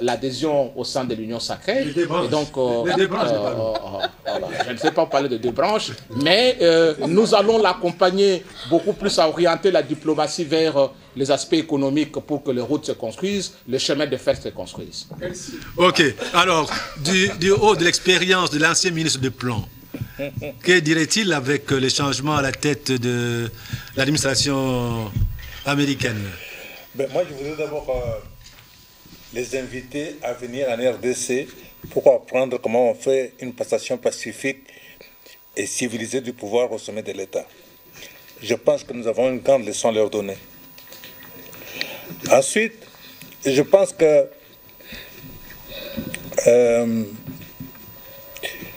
l'adhésion au sein de l'Union sacrée. Et donc, je ne sais pas parler de deux branches, mais nous allons l'accompagner beaucoup plus à orienter la diplomatie vers les aspects économiques pour que les routes se construisent, les chemins de fer se construisent. Merci. Ok, alors, du haut de l'expérience de l'ancien ministre de Plan, que dirait-il avec les changements à la tête de l'administration américaine? Moi, je voudrais d'abord les inviter à venir en RDC pour apprendre comment on fait une passation pacifique et civilisée du pouvoir au sommet de l'État. Je pense que nous avons une grande leçon à leur donner. Ensuite, je pense que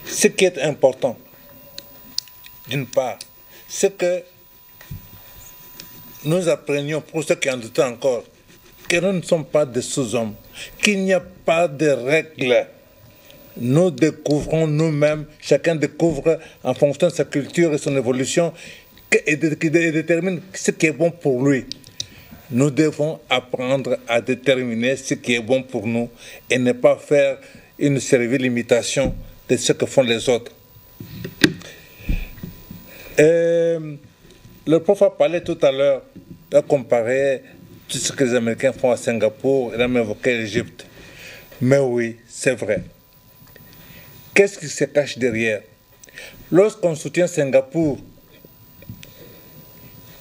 ce qui est important, d'une part, c'est que nous apprenions, pour ceux qui en doutent encore, que nous ne sommes pas des sous-hommes, qu'il n'y a pas de règles. Nous découvrons nous-mêmes, chacun découvre en fonction de sa culture et son évolution, et détermine ce qui est bon pour lui. Nous devons apprendre à déterminer ce qui est bon pour nous et ne pas faire une servile imitation de ce que font les autres. Le prof a parlé tout à l'heure, a comparé tout ce que les Américains font à Singapour, il a même évoqué l'Égypte. Mais oui, c'est vrai. Qu'est-ce qui se cache derrière? Lorsqu'on soutient Singapour,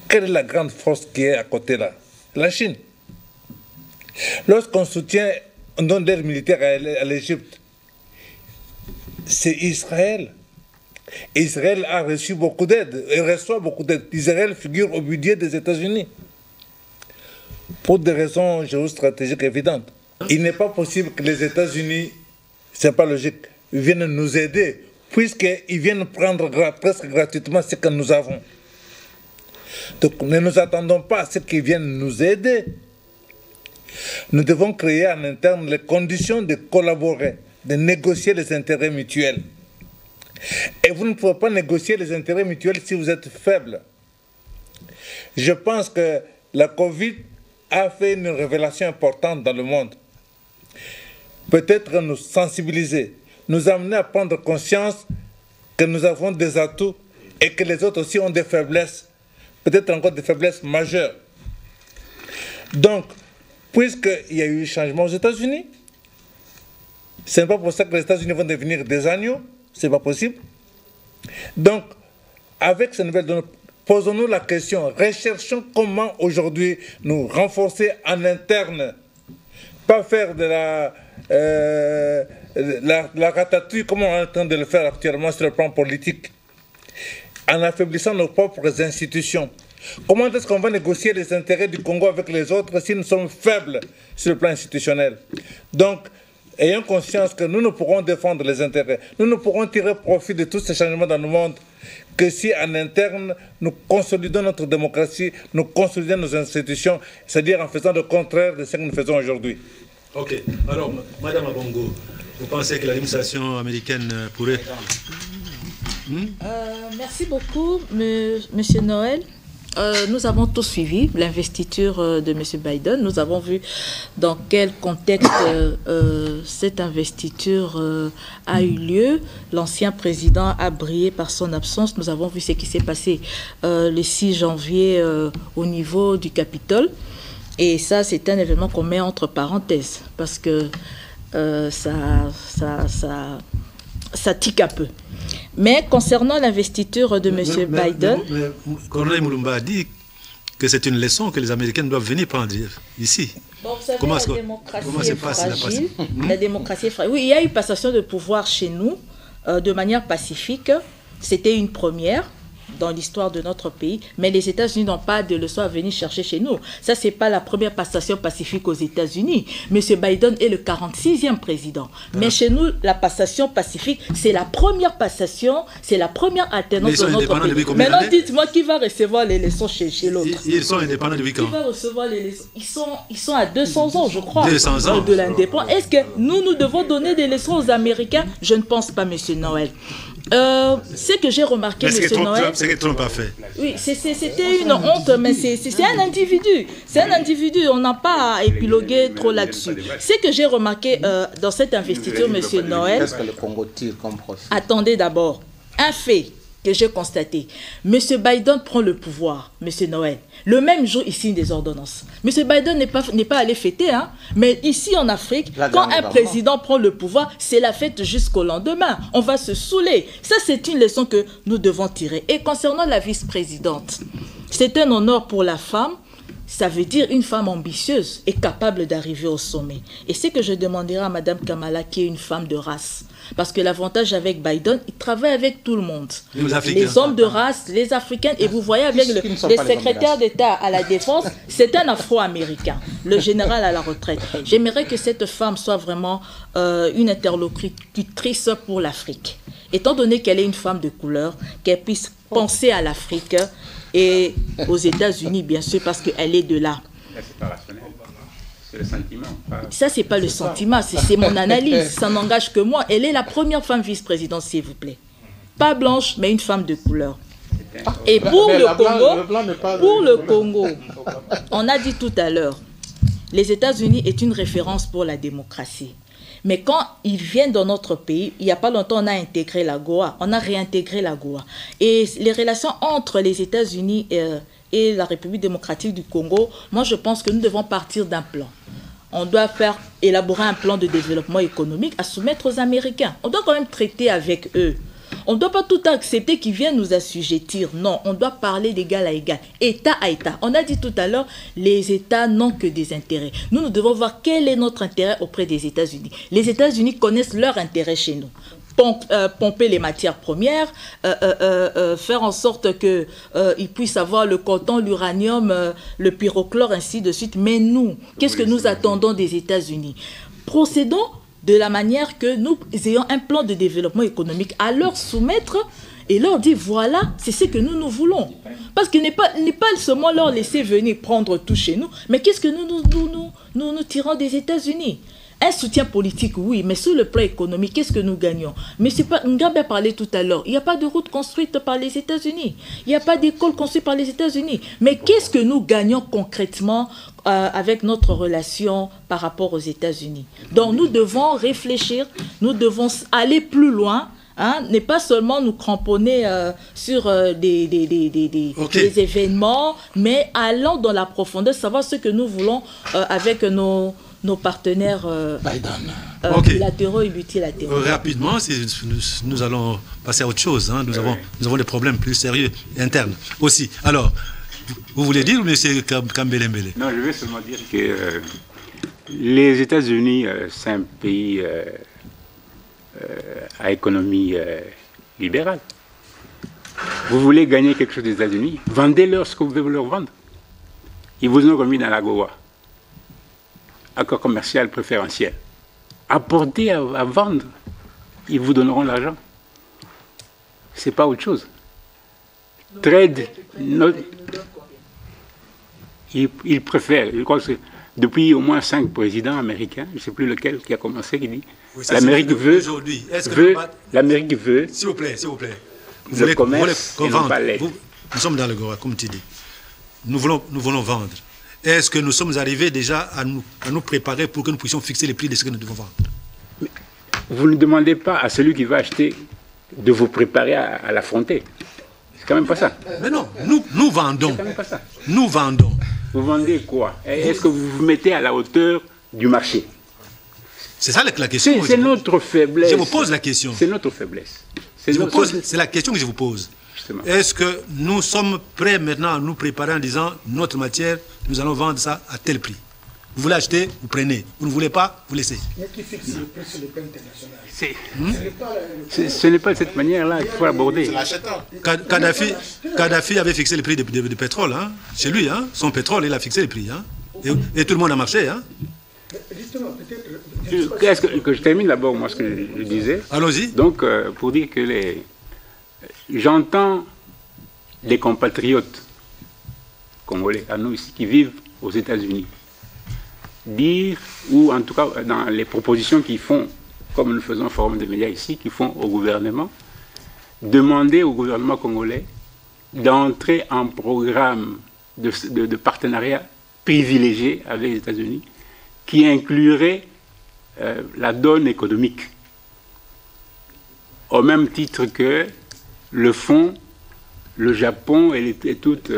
quelle est la grande force qui est à côté là? La Chine. Lorsqu'on soutient, on donne l'aide militaire à l'Égypte, c'est Israël. Israël a reçu beaucoup d'aide, et reçoit beaucoup d'aide. Israël figure au budget des États-Unis. Pour des raisons géostratégiques évidentes. Il n'est pas possible que les États-Unis, c'est pas logique, viennent nous aider, puisqu'ils viennent prendre presque gratuitement ce que nous avons. Donc ne nous attendons pas à ce qu'ils viennent nous aider. Nous devons créer en interne les conditions de collaborer, de négocier les intérêts mutuels. Et vous ne pouvez pas négocier les intérêts mutuels si vous êtes faible. Je pense que la Covid a fait une révélation importante dans le monde. Peut-être nous sensibiliser, nous amener à prendre conscience que nous avons des atouts et que les autres aussi ont des faiblesses, peut-être encore des faiblesses majeures. Donc, puisqu'il y a eu changement aux États-Unis, ce n'est pas pour ça que les États-Unis vont devenir des agneaux, ce n'est pas possible. Donc, avec ces nouvelles données, posons-nous la question, recherchons comment aujourd'hui nous renforcer en interne, pas faire de la ratatouille comme on est en train de le faire actuellement sur le plan politique, en affaiblissant nos propres institutions. Comment est-ce qu'on va négocier les intérêts du Congo avec les autres si nous sommes faibles sur le plan institutionnel? Donc, ayons conscience que nous ne pourrons défendre les intérêts, nous ne pourrons tirer profit de tous ces changements dans le monde que si en interne nous consolidons notre démocratie, nous consolidons nos institutions, c'est-à-dire en faisant le contraire de ce que nous faisons aujourd'hui. Ok. Alors, Madame Abongo, vous pensez que l'administration américaine pourrait... Merci beaucoup, Monsieur Noël. Nous avons tous suivi l'investiture de M. Biden. Nous avons vu dans quel contexte cette investiture a eu lieu. L'ancien président a brillé par son absence. Nous avons vu ce qui s'est passé le 6 janvier au niveau du Capitole. Et ça, c'est un événement qu'on met entre parenthèses parce que ça tique un peu. Mais concernant l'investiture de M. Biden... Colonel Moulumba a dit que c'est une leçon que les Américains doivent venir prendre ici. Bon, vous savez, la démocratie est fragile. La démocratie est fragile. Oui, il y a eu passation de pouvoir chez nous de manière pacifique. C'était une première dans l'histoire de notre pays, mais les États-Unis n'ont pas de leçons à venir chercher chez nous. Ça, ce n'est pas la première passation pacifique aux États-Unis. M. Biden est le 46e président. Mais chez nous, la passation pacifique, c'est la première passation, c'est la première alternance de notre pays. Maintenant, dites-moi qui va recevoir les leçons chez l'autre. Ils sont indépendants depuis quand? Qui va recevoir les leçons? Ils sont à 200 ans, je crois, 200 ans de l'indépendance. Est-ce que nous devons donner des leçons aux Américains? Je ne pense pas, M. Noël. Ce que j'ai remarqué, M. Noël... C'est que Trump a fait. Oui, c'était une honte, mais c'est un individu. C'est un individu, on n'a pas à épiloguer trop là-dessus. Ce que j'ai remarqué dans cette investiture, M. Noël... Qu'est-ce que le Congo tire comme profit? Attendez d'abord, un fait que j'ai constaté. M. Biden prend le pouvoir, M. Noël. Le même jour, il signe des ordonnances. M. Biden n'est pas allé fêter, hein, mais ici en Afrique, quand un président prend le pouvoir, c'est la fête jusqu'au lendemain. On va se saouler. Ça, c'est une leçon que nous devons tirer. Et concernant la vice-présidente, c'est un honneur pour la femme. Ça veut dire une femme ambitieuse et capable d'arriver au sommet. Et c'est que je demanderai à Mme Kamala, qui est une femme de race. Parce que l'avantage avec Biden, il travaille avec tout le monde. Les hommes de race, les Africains. Et vous voyez avec le secrétaire d'État à la Défense, c'est un Afro-Américain, le général à la retraite. J'aimerais que cette femme soit vraiment une interlocutrice pour l'Afrique. Étant donné qu'elle est une femme de couleur, qu'elle puisse penser à l'Afrique et aux États-Unis, bien sûr, parce qu'elle est de là. C'est pas rationnel. C'est le sentiment. Ça, c'est pas le sentiment, c'est mon analyse. Ça n'engage que moi. Elle est la première femme vice-présidente, s'il vous plaît. Pas blanche, mais une femme de couleur. Et pour le Congo, on a dit tout à l'heure, les États-Unis est une référence pour la démocratie. Mais quand ils viennent dans notre pays, il n'y a pas longtemps, on a intégré la Goa, on a réintégré la Goa. Et les relations entre les États-Unis et la République démocratique du Congo, moi je pense que nous devons partir d'un plan. On doit élaborer un plan de développement économique à soumettre aux Américains. On doit quand même traiter avec eux. On ne doit pas tout accepter qu'ils viennent nous assujettir. Non, on doit parler d'égal à égal, État à État. On a dit tout à l'heure, les États n'ont que des intérêts. Nous devons voir quel est notre intérêt auprès des États-Unis. Les États-Unis connaissent leur intérêt chez nous. Pomper les matières premières, faire en sorte qu'ils puissent avoir le coton, l'uranium, le pyrochlore, ainsi de suite. Mais nous, qu'est-ce que nous attendons des États-Unis? Procédons de la manière que nous ayons un plan de développement économique à leur soumettre et leur dire voilà, c'est ce que nous voulons. Parce qu'il n'est pas seulement leur laisser venir prendre tout chez nous, mais qu'est-ce que nous tirons des États-Unis? Un soutien politique, oui, mais sur le plan économique, qu'est-ce que nous gagnons? Mais c'est pas, Ngabe a parlé tout à l'heure, il n'y a pas de route construite par les États-Unis, il n'y a pas d'école construite par les États-Unis. Mais qu'est-ce que nous gagnons concrètement avec notre relation par rapport aux États-Unis? Donc nous devons réfléchir, nous devons aller plus loin. N'est pas seulement nous cramponner sur des événements, mais allons dans la profondeur, savoir ce que nous voulons avec nos partenaires bilatéraux et multilatéraux. Rapidement, nous allons passer à autre chose. Hein. Nous avons des problèmes plus sérieux et internes aussi. Alors, vous voulez dire, M. Kambele-Mbele? Non, je vais seulement dire que les États-Unis, c'est un pays à économie libérale. Vous voulez gagner quelque chose des États-Unis, vendez-leur ce que vous voulez leur vendre. Ils vous ont remis dans la Goa. Accord commercial préférentiel. Apportez à vendre, ils vous donneront l'argent. C'est pas autre chose. Trade, ils préfèrent. Je crois que depuis au moins 5 présidents américains, je ne sais plus lequel qui a commencé, qui dit l'Amérique veut, l'Amérique veut. S'il vous plaît. Le commerce et non pas l'aide. Nous sommes dans le Goa, comme tu dis. Nous voulons vendre. Est-ce que nous sommes arrivés déjà à nous préparer pour que nous puissions fixer les prix de ce que nous devons vendre? Mais vous ne demandez pas à celui qui va acheter de vous préparer à l'affronter. C'est quand même pas ça. Mais non, nous vendons. C'est quand même pas ça. Nous vendons. Vous vendez quoi? Est-ce que vous vous mettez à la hauteur du marché? C'est ça la question. C'est notre faiblesse. Je vous pose la question. C'est notre faiblesse. C'est la question que je vous pose. Est-ce que nous sommes prêts maintenant à nous préparer en disant notre matière, nous allons vendre ça à tel prix? Vous voulez acheter, vous prenez. Vous ne voulez pas, vous laissez. Mais qui fixe le prix sur le plan international? Ce n'est pas de cette manière-là qu'il faut aborder. Kadhafi avait fixé le prix du pétrole. Hein, chez lui, hein, son pétrole, il a fixé le prix. Hein, et tout le monde a marché. Hein. Que je termine d'abord, moi, ce que je disais. Allons-y. Donc, pour dire que j'entends des compatriotes congolais, à nous ici, qui vivent aux États-Unis, dire, ou en tout cas dans les propositions qu'ils font, comme nous faisons forum de médias ici, qui font au gouvernement, demander au gouvernement congolais d'entrer en programme de partenariat privilégié avec les États-Unis qui inclurait la donne économique, au même titre que le fonds, le Japon et toutes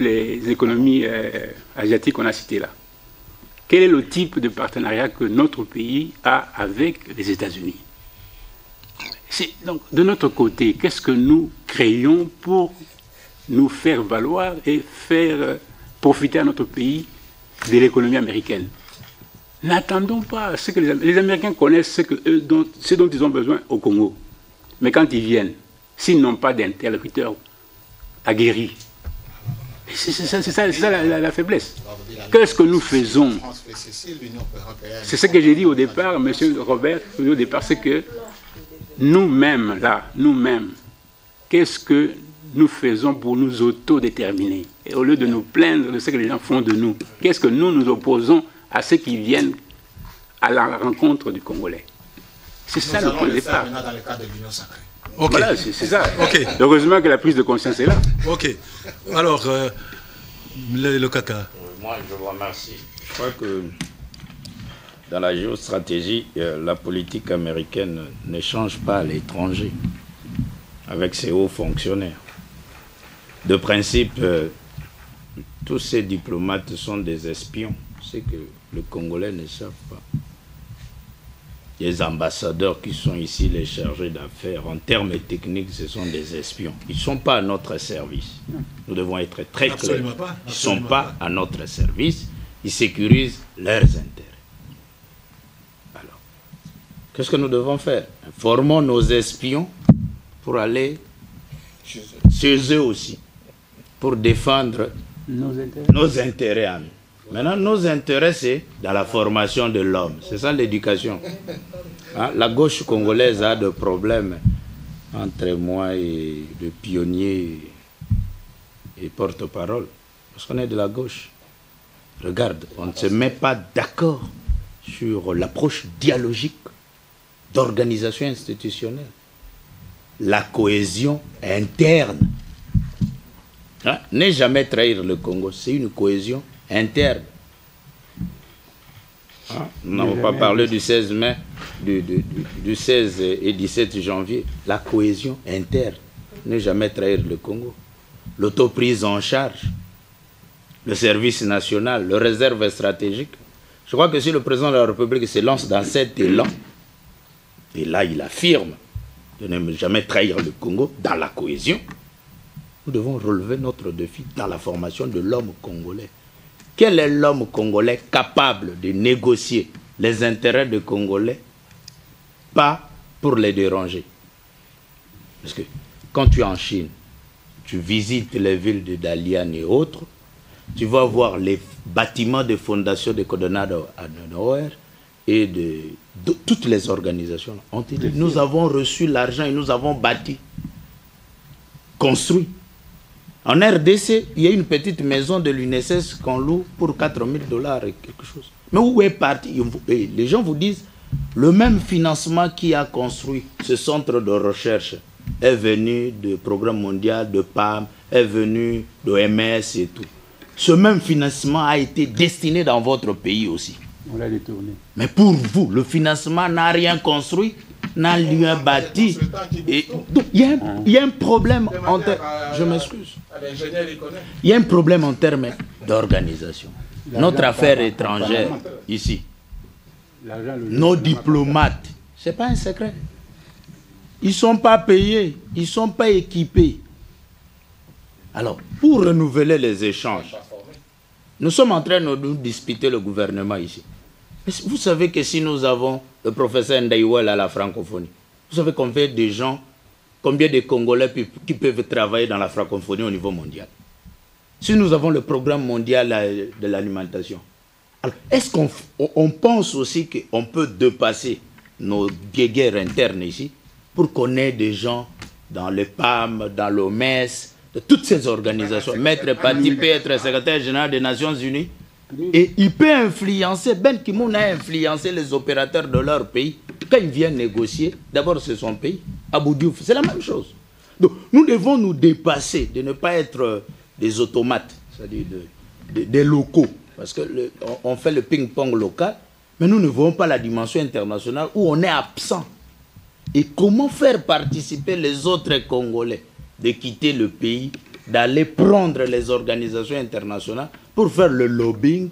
les économies asiatiques qu'on a citées là. Quel est le type de partenariat que notre pays a avec les États-Unis? Donc, de notre côté, qu'est-ce que nous créons pour nous faire valoir et faire profiter à notre pays de l'économie américaine? N'attendons pas ce que les Américains connaissent, ce dont ils ont besoin au Congo. Mais quand ils viennent, s'ils n'ont pas d'interlocuteurs aguerris, c'est ça la faiblesse. Qu'est-ce que nous faisons? C'est ce que j'ai dit au départ, M. Robert, au départ, c'est que nous-mêmes, qu'est-ce que nous faisons pour nous autodéterminer? Et au lieu de nous plaindre de ce que les gens font de nous, qu'est-ce que nous opposons à ceux qui viennent à la rencontre du Congolais? C'est ça le point de départ. Dans le cadre de l'Union sacrée. Okay. Voilà, c'est ça. Okay. Heureusement que la prise de conscience est là. Ok. Alors, le caca. Moi, je vous remercie. Je crois que dans la géostratégie, la politique américaine ne change pas à l'étranger avec ses hauts fonctionnaires. De principe, tous ces diplomates sont des espions. C'est que les Congolais ne savent pas. Les ambassadeurs qui sont ici, les chargés d'affaires, en termes techniques, ce sont des espions. Ils ne sont pas à notre service. Nous devons être très clairs. Ils ne sont pas à notre service. Ils sécurisent leurs intérêts. Alors, qu'est-ce que nous devons faire? Formons nos espions pour aller chez eux aussi, pour défendre nos intérêts à nous. Maintenant, nos intérêts, c'est dans la formation de l'homme. C'est ça l'éducation. Hein? La gauche congolaise a des problèmes entre moi et le pionnier et porte-parole. Parce qu'on est de la gauche. Regarde, on ne se met pas d'accord sur l'approche dialogique d'organisation institutionnelle. La cohésion interne. Hein? Ne jamais trahir le Congo, c'est une cohésion interne. Hein? Nous n'avons pas parlé du 16 mai, du 16 et 17 janvier. La cohésion interne. Ne jamais trahir le Congo. L'autoprise en charge. Le service national, le réserve stratégique. Je crois que si le président de la République se lance dans cet élan, et là il affirme de ne jamais trahir le Congo dans la cohésion, nous devons relever notre défi dans la formation de l'homme congolais. Quel est l'homme congolais capable de négocier les intérêts des Congolais, pas pour les déranger? Parce que quand tu es en Chine, tu visites les villes de Dalian et autres, tu vas voir les bâtiments de fondation de Coronado Adenauer et de toutes les organisations. On te dit, nous avons reçu l'argent et nous avons bâti, construit. En RDC, il y a une petite maison de l'UNESS qu'on loue pour 4 000 $ et quelque chose. Mais où est parti? Les gens vous disent, le même financement qui a construit ce centre de recherche est venu du programme mondial de PAM, est venu de l'OMS et tout. Ce même financement a été destiné dans votre pays aussi. On l'a détourné. Mais pour vous, le financement n'a rien construit, n'a rien bâti. Et donc, il y a un problème en termes... Je m'excuse. Il y a un problème en termes d'organisation. Notre affaire étrangère, ici, nos diplomates, ce n'est pas un secret. Ils ne sont pas payés, ils ne sont pas équipés. Alors, pour renouveler les échanges, nous sommes en train de nous disputer le gouvernement ici. Mais vous savez que si nous avons le professeur Ndaïwel à la francophonie, vous savez combien de gens, combien de Congolais qui peuvent travailler dans la francophonie au niveau mondial? Si nous avons le programme mondial de l'alimentation, est-ce qu'on pense aussi qu'on peut dépasser nos guerres internes ici pour qu'on ait des gens dans le PAM, dans l'OMS, de toutes ces organisations, Maître Patipe, être secrétaire général des Nations Unies, Et il peut influencer, Ben Ki-moon a influencé les opérateurs de leur pays. Quand ils viennent négocier, d'abord c'est son pays, Abou Diouf, c'est la même chose. Donc nous devons nous dépasser, de ne pas être des automates, c'est-à-dire des locaux. Parce qu'on fait le ping-pong local, mais nous ne voyons pas la dimension internationale où on est absent. Et comment faire participer les autres Congolais de quitter le pays, d'aller prendre les organisations internationales pour faire le lobbying,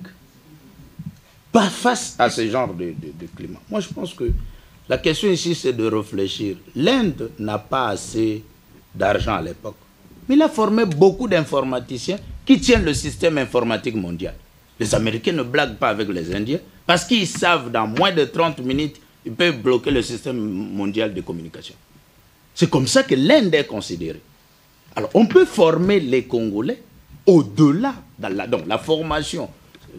pas face à ce genre de climat. Moi, je pense que la question ici, c'est de réfléchir. L'Inde n'a pas assez d'argent à l'époque, mais il a formé beaucoup d'informaticiens qui tiennent le système informatique mondial. Les Américains ne blaguent pas avec les Indiens parce qu'ils savent dans moins de 30 minutes, ils peuvent bloquer le système mondial de communication. C'est comme ça que l'Inde est considérée. Alors, on peut former les Congolais au-delà, donc la formation,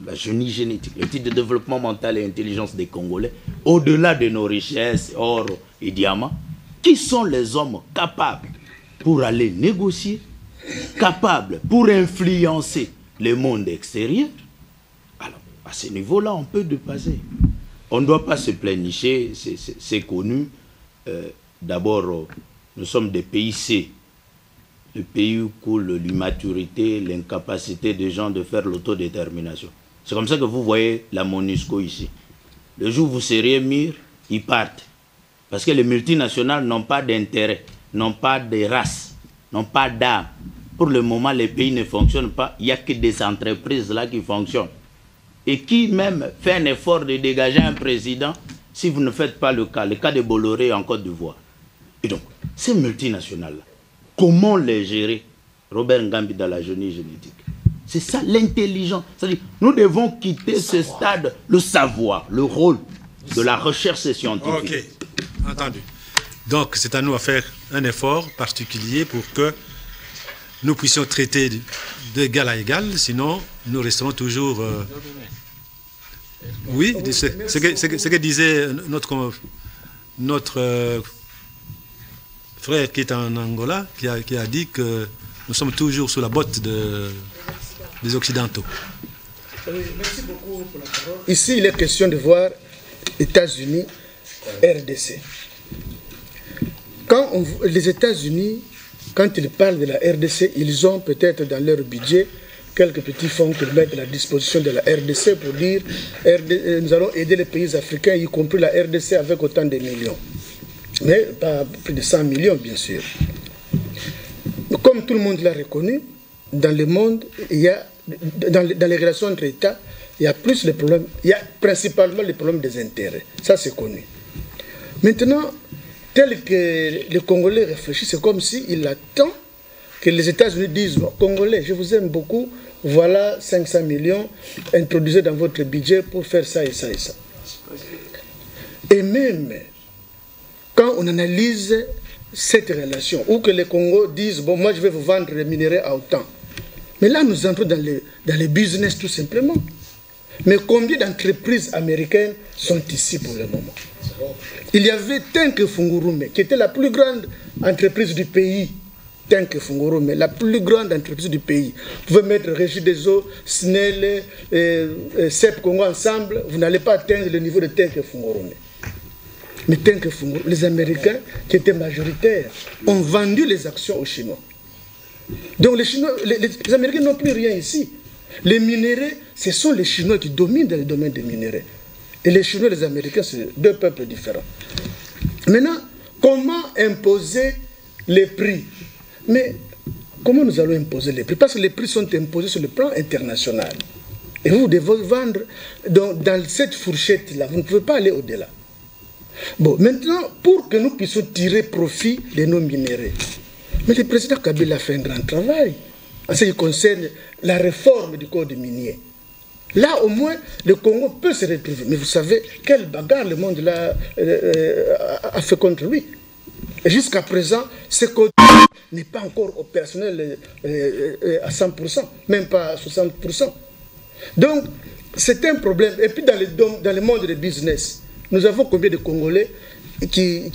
la génie génétique, le type de développement mental et intelligence des Congolais, au-delà de nos richesses, or et diamants, qui sont les hommes capables pour aller négocier, capables pour influencer le monde extérieur. Alors, à ce niveau-là, on peut dépasser. On ne doit pas se plénicher, c'est connu. D'abord, nous sommes des pays C. Le pays où coule l'immaturité, l'incapacité des gens de faire l'autodétermination. C'est comme ça que vous voyez la MONUSCO ici. Le jour où vous seriez mûrs, ils partent. Parce que les multinationales n'ont pas d'intérêt, n'ont pas de race, n'ont pas d'âme. Pour le moment, les pays ne fonctionnent pas. Il n'y a que des entreprises là qui fonctionnent. Et qui même fait un effort de dégager un président si vous ne faites pas le cas de Bolloré en Côte d'Ivoire. Et donc, ces multinationales-là, comment les gérer? Robert Ngambi dans la génie génétique. C'est ça l'intelligence. C'est-à-dire, nous devons quitter ce stade, le savoir, le rôle de la recherche scientifique. Ok, entendu. Donc, c'est à nous à faire un effort particulier pour que nous puissions traiter d'égal à égal, sinon nous resterons toujours... Oui, ce que disait notre frère qui est en Angola, qui a dit que nous sommes toujours sous la botte des Occidentaux. Merci beaucoup pour la parole. Ici, il est question de voir États-Unis, RDC. Quand les États-Unis, quand ils parlent de la RDC, ils ont peut-être dans leur budget quelques petits fonds qu'ils mettent à la disposition de la RDC pour dire nous allons aider les pays africains, y compris la RDC, avec autant de millions. Mais pas plus de 100 millions, bien sûr. Comme tout le monde l'a reconnu, dans le monde, il y a, dans les relations entre États, il y a plus de problèmes, il y a principalement les problèmes des intérêts. Ça, c'est connu. Maintenant, tel que les Congolais réfléchissent, c'est comme s'ils attendent que les États-Unis disent « Congolais, je vous aime beaucoup, voilà 500 millions, introduisez dans votre budget pour faire ça et ça et ça. » Et même quand on analyse cette relation, ou que les Congos disent « Bon, moi je vais vous vendre les minéraux à autant. » Mais là, nous entrons dans les business tout simplement. Mais combien d'entreprises américaines sont ici pour le moment? Il y avait Tenke Fungurume, qui était la plus grande entreprise du pays. Tenke Fungurume, la plus grande entreprise du pays. Vous pouvez mettre Régie des Eaux, SNEL, CEP Congo ensemble, vous n'allez pas atteindre le niveau de Tenke Fungurume. Mais Tenke Fungurume, les Américains, qui étaient majoritaires, ont vendu les actions aux Chinois. Donc les Américains n'ont plus rien ici. Les minéraux, ce sont les Chinois qui dominent dans le domaine des minéraux. Et les Chinois et les Américains, c'est deux peuples différents. Maintenant, comment imposer les prix? Mais comment nous allons imposer les prix? Parce que les prix sont imposés sur le plan international. Et vous devez vendre dans cette fourchette-là. Vous ne pouvez pas aller au-delà. Bon, maintenant, pour que nous puissions tirer profit de nos minéraux, mais le président Kabila a fait un grand travail en ce qui concerne la réforme du code minier. Là, au moins, le Congo peut se retrouver. Mais vous savez, quelle bagarre le monde là, a fait contre lui. Et jusqu'à présent, ce code n'est pas encore opérationnel à 100%, même pas à 60%. Donc, c'est un problème. Et puis, dans le monde du business, nous avons combien de Congolais qui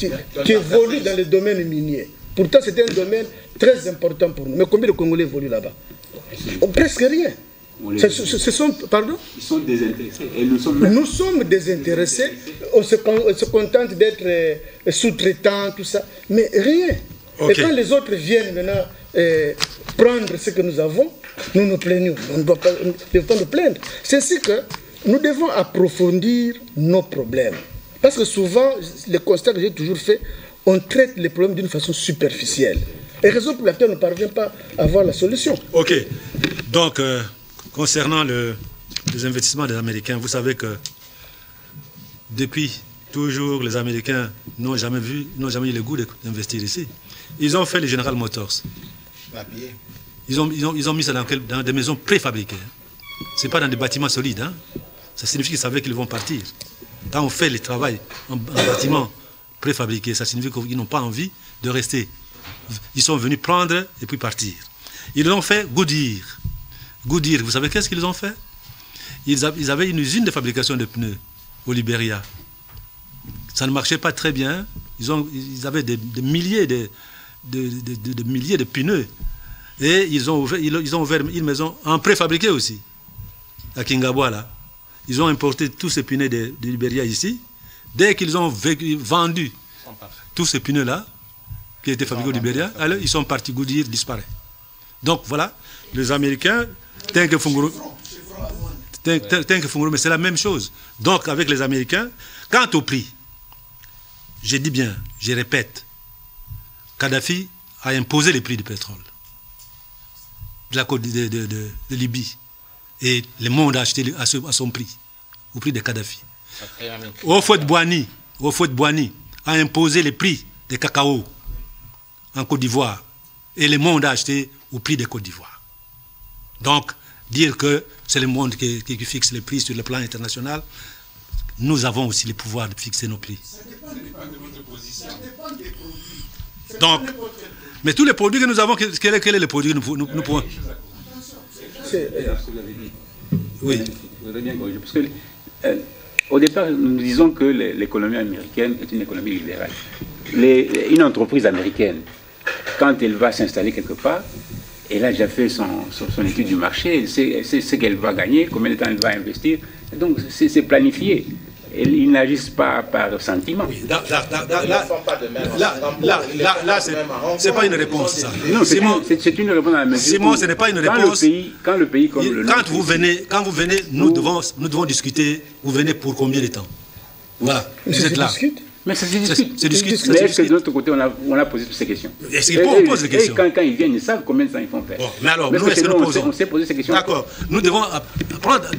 évoluent dans le domaine minier? Pourtant, c'est un domaine très important pour nous. Mais combien de Congolais évoluent là-bas? Presque rien. Ce sont, pardon? Ils sont désintéressés. Et nous sommes désintéressés. On se contente d'être sous-traitants, tout ça. Mais rien. Okay. Et quand les autres viennent maintenant prendre ce que nous avons, nous nous plaignons. On ne doit pas nous plaindre. C'est ainsi que nous devons approfondir nos problèmes. Parce que souvent, le constat que j'ai toujours fait, on traite les problèmes d'une façon superficielle. Et raison pour laquelle on ne parvient pas à avoir la solution. Ok. Donc, concernant les investissements des Américains, vous savez que depuis toujours, les Américains n'ont jamais eu le goût d'investir ici. Ils ont fait les General Motors. Ils ont mis ça dans des maisons préfabriquées. Ce n'est pas dans des bâtiments solides. Hein. Ça signifie qu'ils savaient qu'ils vont partir. Quand on fait le travail en bâtiment préfabriqué, ça signifie qu'ils n'ont pas envie de rester. Ils sont venus prendre et puis partir. Ils l'ont fait Goodyear. Goodyear, vous savez qu'est-ce qu'ils ont fait? Ils avaient une usine de fabrication de pneus au Libéria. Ça ne marchait pas très bien. Ils avaient des milliers de pneus. Et ils ont ouvert une maison en préfabriqué aussi, à Kingabwa, là. Ils ont importé tous ces pneus de Libéria ici. Dès qu'ils ont vendu tous ces pneus-là, qui étaient fabriqués au Libéria, alors ils sont partis, Goodyear disparaît. Donc voilà, les Américains, Tenke Funguru, mais c'est la même chose. Donc avec les Américains, quant au prix, je dis bien, je répète, Kadhafi a imposé les prix du pétrole de la côte de Libye. Et le monde a acheté à son prix, au prix de Kadhafi. Houphouët-Boigny a imposé les prix des cacao en Côte d'Ivoire. Et le monde a acheté au prix de Côte d'Ivoire. Donc, dire que c'est le monde qui fixe les prix sur le plan international, nous avons aussi le pouvoir de fixer nos prix. Ça dépend de votre position. Ça dépend des produits. Donc, mais tous les produits que nous avons, quel est le produit que nous pouvons... Oui. Parce que, au départ, nous disons que l'économie américaine est une économie libérale. Une entreprise américaine, quand elle va s'installer quelque part, elle a déjà fait son étude du marché, elle sait ce qu'elle va gagner, combien de temps elle va investir. Donc, c'est planifié. Ils n'agissent pas par sentiment. Oui, là, c'est pas une réponse, ça. Non, c'est une réponse à la mesure. Simon, ce n'est pas une réponse. Quand le pays comme le quand vous venez, nous devons discuter. Vous venez pour combien de temps? Voilà, vous êtes là. Mais ça se discute. Mais est-ce que de notre côté, on a posé toutes ces questions? Est-ce qu'on pose des questions? Quand ils viennent, ils savent combien de temps ils font faire. Bon, mais alors, nous, est-ce que nous posons? On s'est posé ces questions. D'accord. Nous devons apprendre.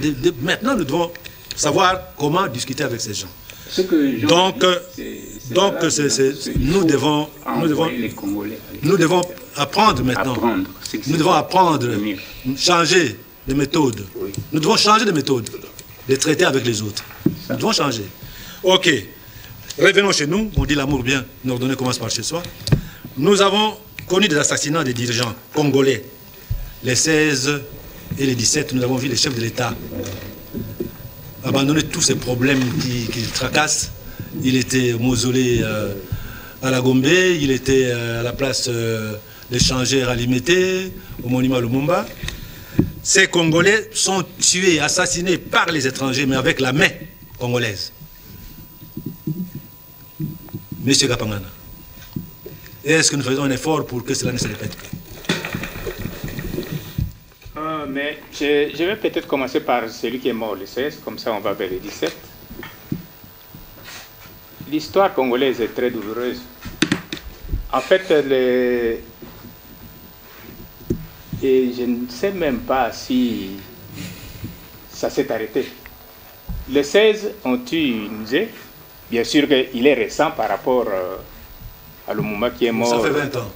Maintenant, nous devons savoir comment discuter avec ces gens. Nous devons apprendre maintenant. Nous devons apprendre, changer de méthode. Nous devons changer de méthode, de traiter avec les autres. Nous devons changer. Ok. Revenons chez nous. On dit l'amour bien, n'ordonner commence par chez soi. Nous avons connu des assassinats des dirigeants congolais. Les 16 et les 17, nous avons vu les chefs de l'État abandonner tous ces problèmes qui tracassent. Il était mausolé à la Gombe, il était à la place d'échangeur à Limité, au monument Lumumba. Ces Congolais sont tués, assassinés par les étrangers, mais avec la main congolaise. Monsieur Kapangana, est-ce que nous faisons un effort pour que cela ne se répète pas? Mais je vais peut-être commencer par celui qui est mort le 16, comme ça on va vers le 17. L'histoire congolaise est très douloureuse. En fait, et je ne sais même pas si ça s'est arrêté. Les 16 ont tué Nzé. Bien sûr qu'il est récent par rapport à Lumumba qui est mort. Ça fait 20 ans.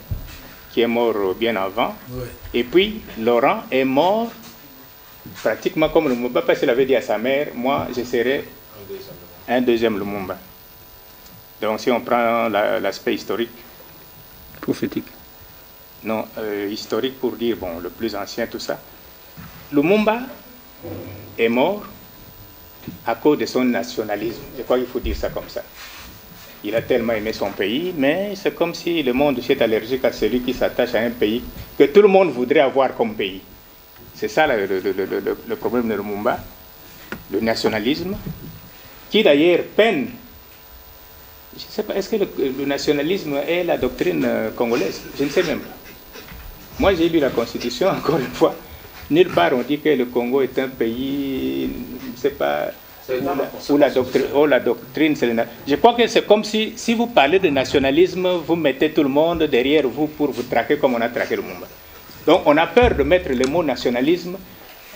Qui est mort bien avant. Ouais. Et puis, Laurent est mort pratiquement comme Lumumba, parce qu'il avait dit à sa mère, moi, je serai un deuxième Lumumba. Donc, si on prend l'aspect historique. Prophétique. Non, historique pour dire, bon, le plus ancien, tout ça. Lumumba est mort à cause de son nationalisme. Je crois qu'il faut dire ça comme ça. Il a tellement aimé son pays, mais c'est comme si le monde est allergique à celui qui s'attache à un pays que tout le monde voudrait avoir comme pays. C'est ça le problème de Lumumba, le nationalisme, qui d'ailleurs peine. Je ne sais pas, est-ce que le nationalisme est la doctrine congolaise? Je ne sais même pas. Moi, j'ai lu la Constitution, encore une fois. Nulle part on dit que le Congo est un pays, je ne sais pas, où la doctrine, c'est je crois que c'est comme si vous parlez de nationalisme, vous mettez tout le monde derrière vous pour vous traquer comme on a traqué le Lumumba. Donc on a peur de mettre le mot nationalisme.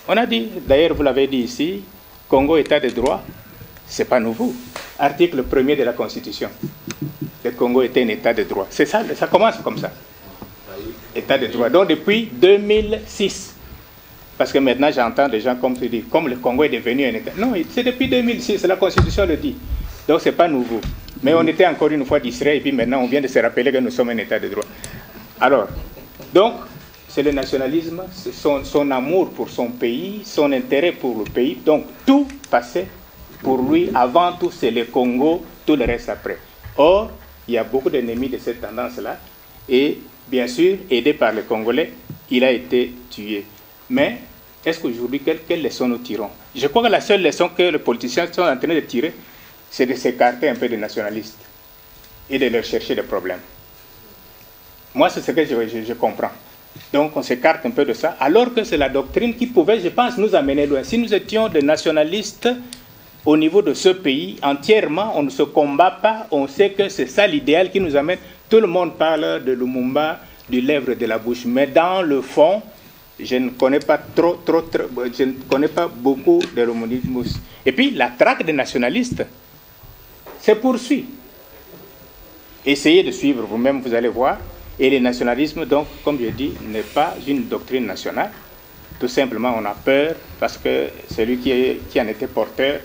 On a dit, d'ailleurs vous l'avez dit ici, Congo État de droit, c'est pas nouveau. Article 1er de la Constitution. Le Congo était un État de droit. C'est ça, ça commence comme ça. État de droit. Donc depuis 2006. Parce que maintenant j'entends des gens comme tu dis, comme le Congo est devenu un État. Non, c'est depuis 2006, la Constitution le dit. Donc c'est pas nouveau. Mais on était encore une fois distrait et puis maintenant on vient de se rappeler que nous sommes un État de droit. Alors, donc, c'est le nationalisme, son amour pour son pays, son intérêt pour le pays. Donc tout passait pour lui. Avant tout, c'est le Congo, tout le reste après. Or, il y a beaucoup d'ennemis de cette tendance-là. Et bien sûr, aidé par les Congolais, il a été tué. Mais est-ce qu'aujourd'hui, quelle leçon nous tirons? Je crois que la seule leçon que les politiciens sont en train de tirer, c'est de s'écarter un peu des nationalistes et de leur chercher des problèmes. Moi, c'est ce que je comprends. Donc, on s'écarte un peu de ça, alors que c'est la doctrine qui pouvait, je pense, nous amener loin. Si nous étions des nationalistes au niveau de ce pays, entièrement, on ne se combat pas, on sait que c'est ça l'idéal qui nous amène. Tout le monde parle de Lumumba, du lèvre de la bouche, mais dans le fond, je ne connais pas je ne connais pas beaucoup de l'homonisme. Et puis, la traque des nationalistes se poursuit. Essayez de suivre vous-même, vous allez voir. Et le nationalisme, donc, comme je dis, n'est pas une doctrine nationale. Tout simplement, on a peur parce que celui qui en était porteur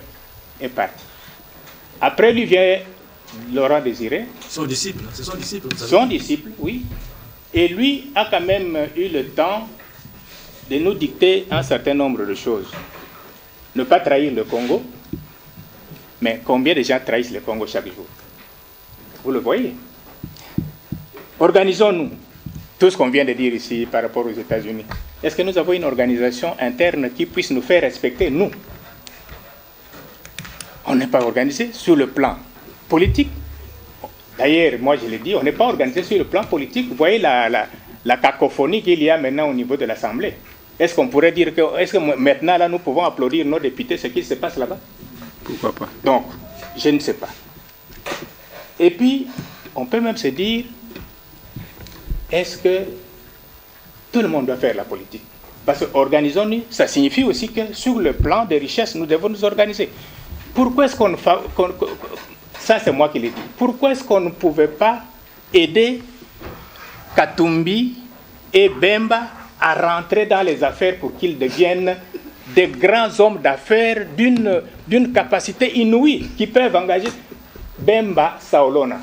est parti. Après lui vient Laurent Désiré. Son disciple, c'est son disciple. Son disciple, oui. Et lui a quand même eu le temps de nous dicter un certain nombre de choses. Ne pas trahir le Congo, mais combien de gens trahissent le Congo chaque jour? Vous le voyez. Organisons-nous. Tout ce qu'on vient de dire ici par rapport aux États-Unis. Est-ce que nous avons une organisation interne qui puisse nous faire respecter, nous? On n'est pas organisé sur le plan politique. D'ailleurs, moi je l'ai dit, on n'est pas organisé sur le plan politique. Vous voyez la cacophonie qu'il y a maintenant au niveau de l'Assemblée. Est-ce qu'on pourrait dire que, est-ce que maintenant là nous pouvons applaudir nos députés ce qui se passe là-bas? Pourquoi pas? Donc, je ne sais pas. Et puis, on peut même se dire, est-ce que tout le monde doit faire la politique? Parce que organisons-nous, ça signifie aussi que sur le plan des richesses, nous devons nous organiser. Pourquoi est-ce qu'on ça c'est moi qui l'ai dit. Pourquoi est-ce qu'on ne pouvait pas aider Katumbi et Bemba à rentrer dans les affaires pour qu'ils deviennent des grands hommes d'affaires d'une capacité inouïe qui peuvent engager? Bemba Saolona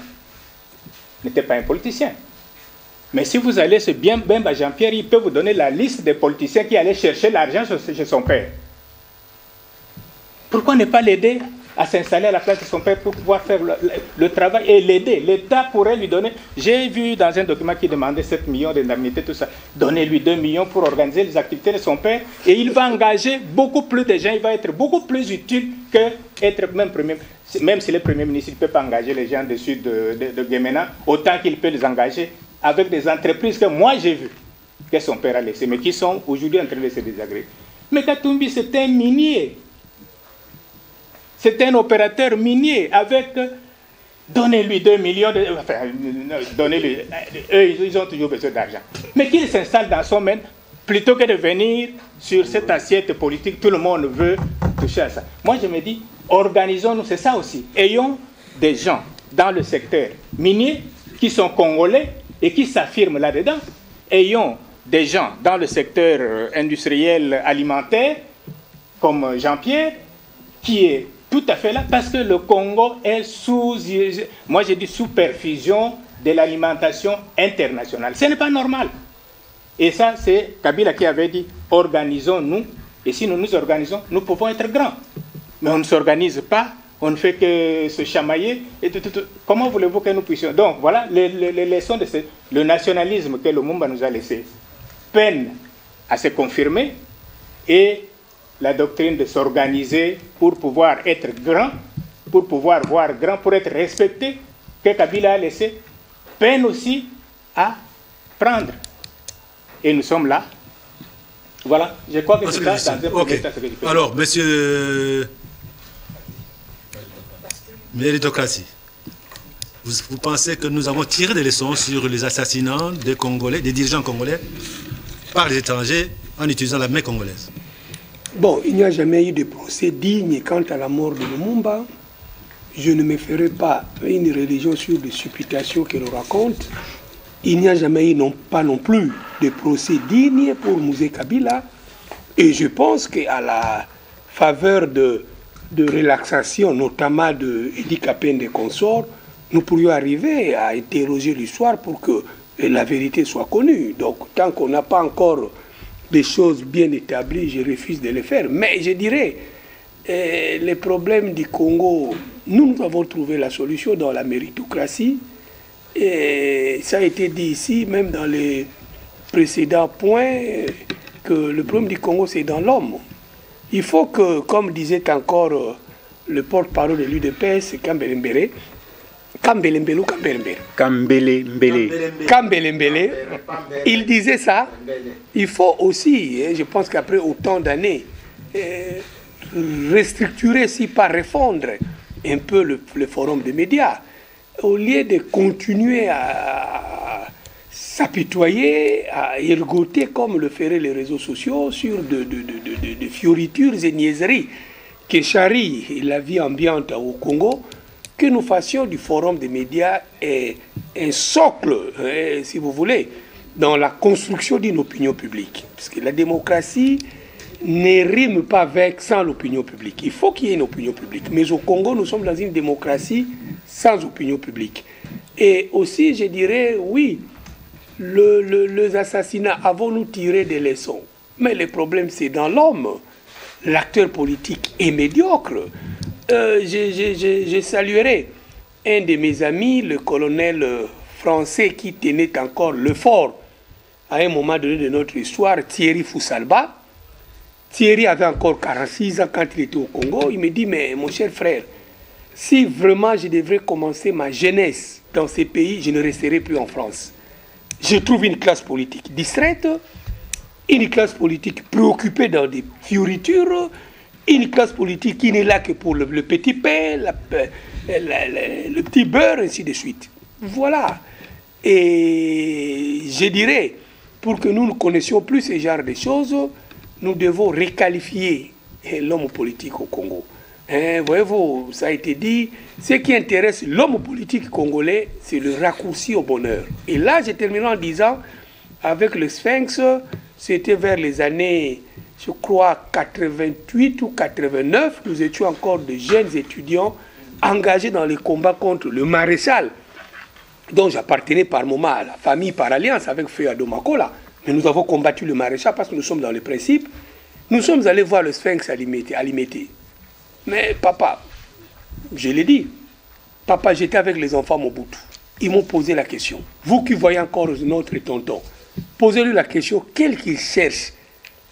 n'était pas un politicien. Mais si vous allez sur Bemba Jean-Pierre, il peut vous donner la liste des politiciens qui allaient chercher l'argent chez son père. Pourquoi ne pas l'aider à s'installer à la place de son père pour pouvoir faire le travail et l'aider? L'État pourrait lui donner, j'ai vu dans un document qui demandait 7 millions d'indemnités, tout ça, donnez-lui 2 millions pour organiser les activités de son père et il va engager beaucoup plus de gens, il va être beaucoup plus utile qu'être même si le Premier ministre ne peut pas engager les gens dessus de Guémena, autant qu'il peut les engager avec des entreprises que moi j'ai vues, que son père a laissées, mais qui sont aujourd'hui en train de se désagréger. Mais Katumbi, c'est un minier. C'est un opérateur minier avec... Donnez-lui 2 millions, donnez-lui... Eux, ils ont toujours besoin d'argent. Mais qu'il s'installe dans son domaine, plutôt que de venir sur cette assiette politique, tout le monde veut toucher à ça. Moi, je me dis, organisons-nous, c'est ça aussi. Ayons des gens dans le secteur minier qui sont congolais et qui s'affirment là-dedans. Ayons des gens dans le secteur industriel alimentaire, comme Jean-Pierre, qui est tout à fait là, parce que le Congo est moi j'ai dit sous perfusion de l'alimentation internationale. Ce n'est pas normal. Et ça, c'est Kabila qui avait dit, organisons-nous, et si nous nous organisons, nous pouvons être grands. Mais on ne s'organise pas, on ne fait que se chamailler. Et comment voulez-vous que nous puissions... Donc voilà, les leçons de le nationalisme que le Lumumba nous a laissé peine à se confirmer, et la doctrine de s'organiser pour pouvoir être grand, pour pouvoir voir grand, pour être respecté, que Kabila a laissé, peine aussi à prendre. Et nous sommes là. Voilà, je crois que c'est ça dans un premier temps. Alors, monsieur Méritocratie, vous pensez que nous avons tiré des leçons sur les assassinats des Congolais, des dirigeants congolais, par les étrangers en utilisant la main congolaise? Bon, il n'y a jamais eu de procès digne quant à la mort de Lumumba. Je ne me ferai pas une religion sur des supputations que l'on raconte. Il n'y a jamais eu pas non plus de procès digne pour Mouzé Kabila. Et je pense qu'à la faveur de relaxation, notamment de Edi Kapende et consorts, nous pourrions arriver à interroger l'histoire pour que la vérité soit connue. Donc, tant qu'on n'a pas encore des choses bien établies, je refuse de les faire. Mais je dirais, les problèmes du Congo, nous avons trouvé la solution dans la méritocratie. Et ça a été dit ici, même dans les précédents points, que le problème du Congo, c'est dans l'homme. Il faut que, comme disait encore le porte-parole de l'UDPS, Kambele, il disait ça. Il faut aussi, je pense qu'après autant d'années, restructurer, si pas refondre un peu le forum des médias, au lieu de continuer à s'apitoyer, à ergoter comme le feraient les réseaux sociaux sur de fioritures et niaiseries qui charrient la vie ambiante au Congo, que nous fassions du forum des médias un socle, si vous voulez, dans la construction d'une opinion publique. Parce que la démocratie ne rime pas avec sans l'opinion publique. Il faut qu'il y ait une opinion publique. Mais au Congo, nous sommes dans une démocratie sans opinion publique. Et aussi, je dirais, oui, les assassinats, avons-nous tiré des leçons? Mais le problème, c'est dans l'homme. L'acteur politique est médiocre. Je saluerai un de mes amis, le colonel français qui tenait encore le fort à un moment donné de notre histoire, Thierry Foussalba. Thierry avait encore 46 ans quand il était au Congo. Il me dit, mais mon cher frère, si vraiment je devrais commencer ma jeunesse dans ces pays, je ne resterai plus en France. Je trouve une classe politique distraite, une classe politique préoccupée dans des fioritures, une classe politique qui n'est là que pour le petit pain, le petit beurre, ainsi de suite. Voilà. Et je dirais, pour que nous ne connaissions plus ce genre de choses, nous devons requalifier l'homme politique au Congo. Voyez-vous, ça a été dit, ce qui intéresse l'homme politique congolais, c'est le raccourci au bonheur. Et là, je termine en disant, avec le Sphinx, c'était vers les années, je crois, 88 ou 89, nous étions encore de jeunes étudiants engagés dans les combats contre le maréchal, dont j'appartenais par moment à la famille par alliance avec Feu Adomakola. Mais nous avons combattu le maréchal parce que nous sommes dans les principes. Nous sommes allés voir le Sphinx à Limité. Mais papa, je l'ai dit, papa, j'étais avec les enfants Mobutu. Ils m'ont posé la question. Vous qui voyez encore notre tonton, posez-lui la question, quel qu'il cherche.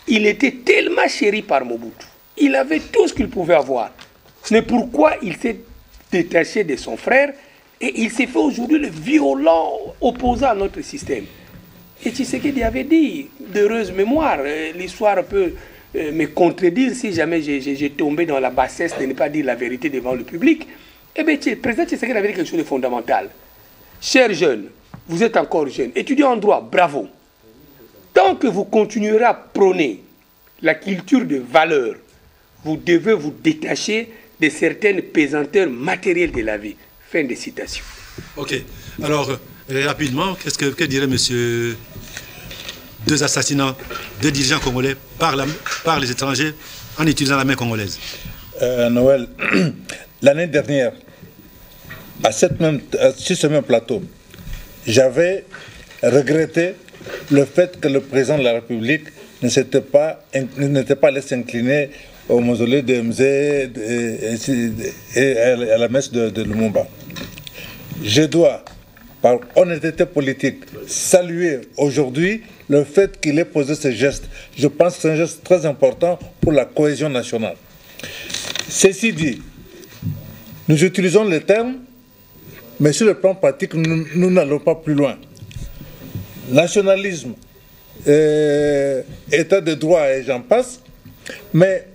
Il était tellement chéri par Mobutu. Il avait tout ce qu'il pouvait avoir. Mais pourquoi il s'est détaché de son frère et il s'est fait aujourd'hui le violent opposant à notre système? Et Tshisekedi avait dit, d'heureuse mémoire, l'histoire peut me contredire si jamais j'ai tombé dans la bassesse de ne pas dire la vérité devant le public. Eh bien, le président Tshisekedi avait dit quelque chose de fondamental. Chers jeunes, vous êtes encore jeunes, étudiants en droit, bravo. Tant que vous continuerez à prôner la culture de valeur, vous devez vous détacher de certaines pesanteurs matérielles de la vie. Fin de citation. Ok. Alors, rapidement, que dirait monsieur deux assassinats de dirigeants congolais par les étrangers en utilisant la main congolaise? Noël, l'année dernière, sur ce même plateau, j'avais regretté le fait que le président de la République n'était pas allé s'incliner au mausolée de Mzé et à la messe de Lumumba. Je dois, par honnêteté politique, saluer aujourd'hui le fait qu'il ait posé ce geste. Je pense que c'est un geste très important pour la cohésion nationale. Ceci dit, nous utilisons les termes, mais sur le plan pratique, nous n'allons pas plus loin. Nationalisme, état de droit et j'en passe, mais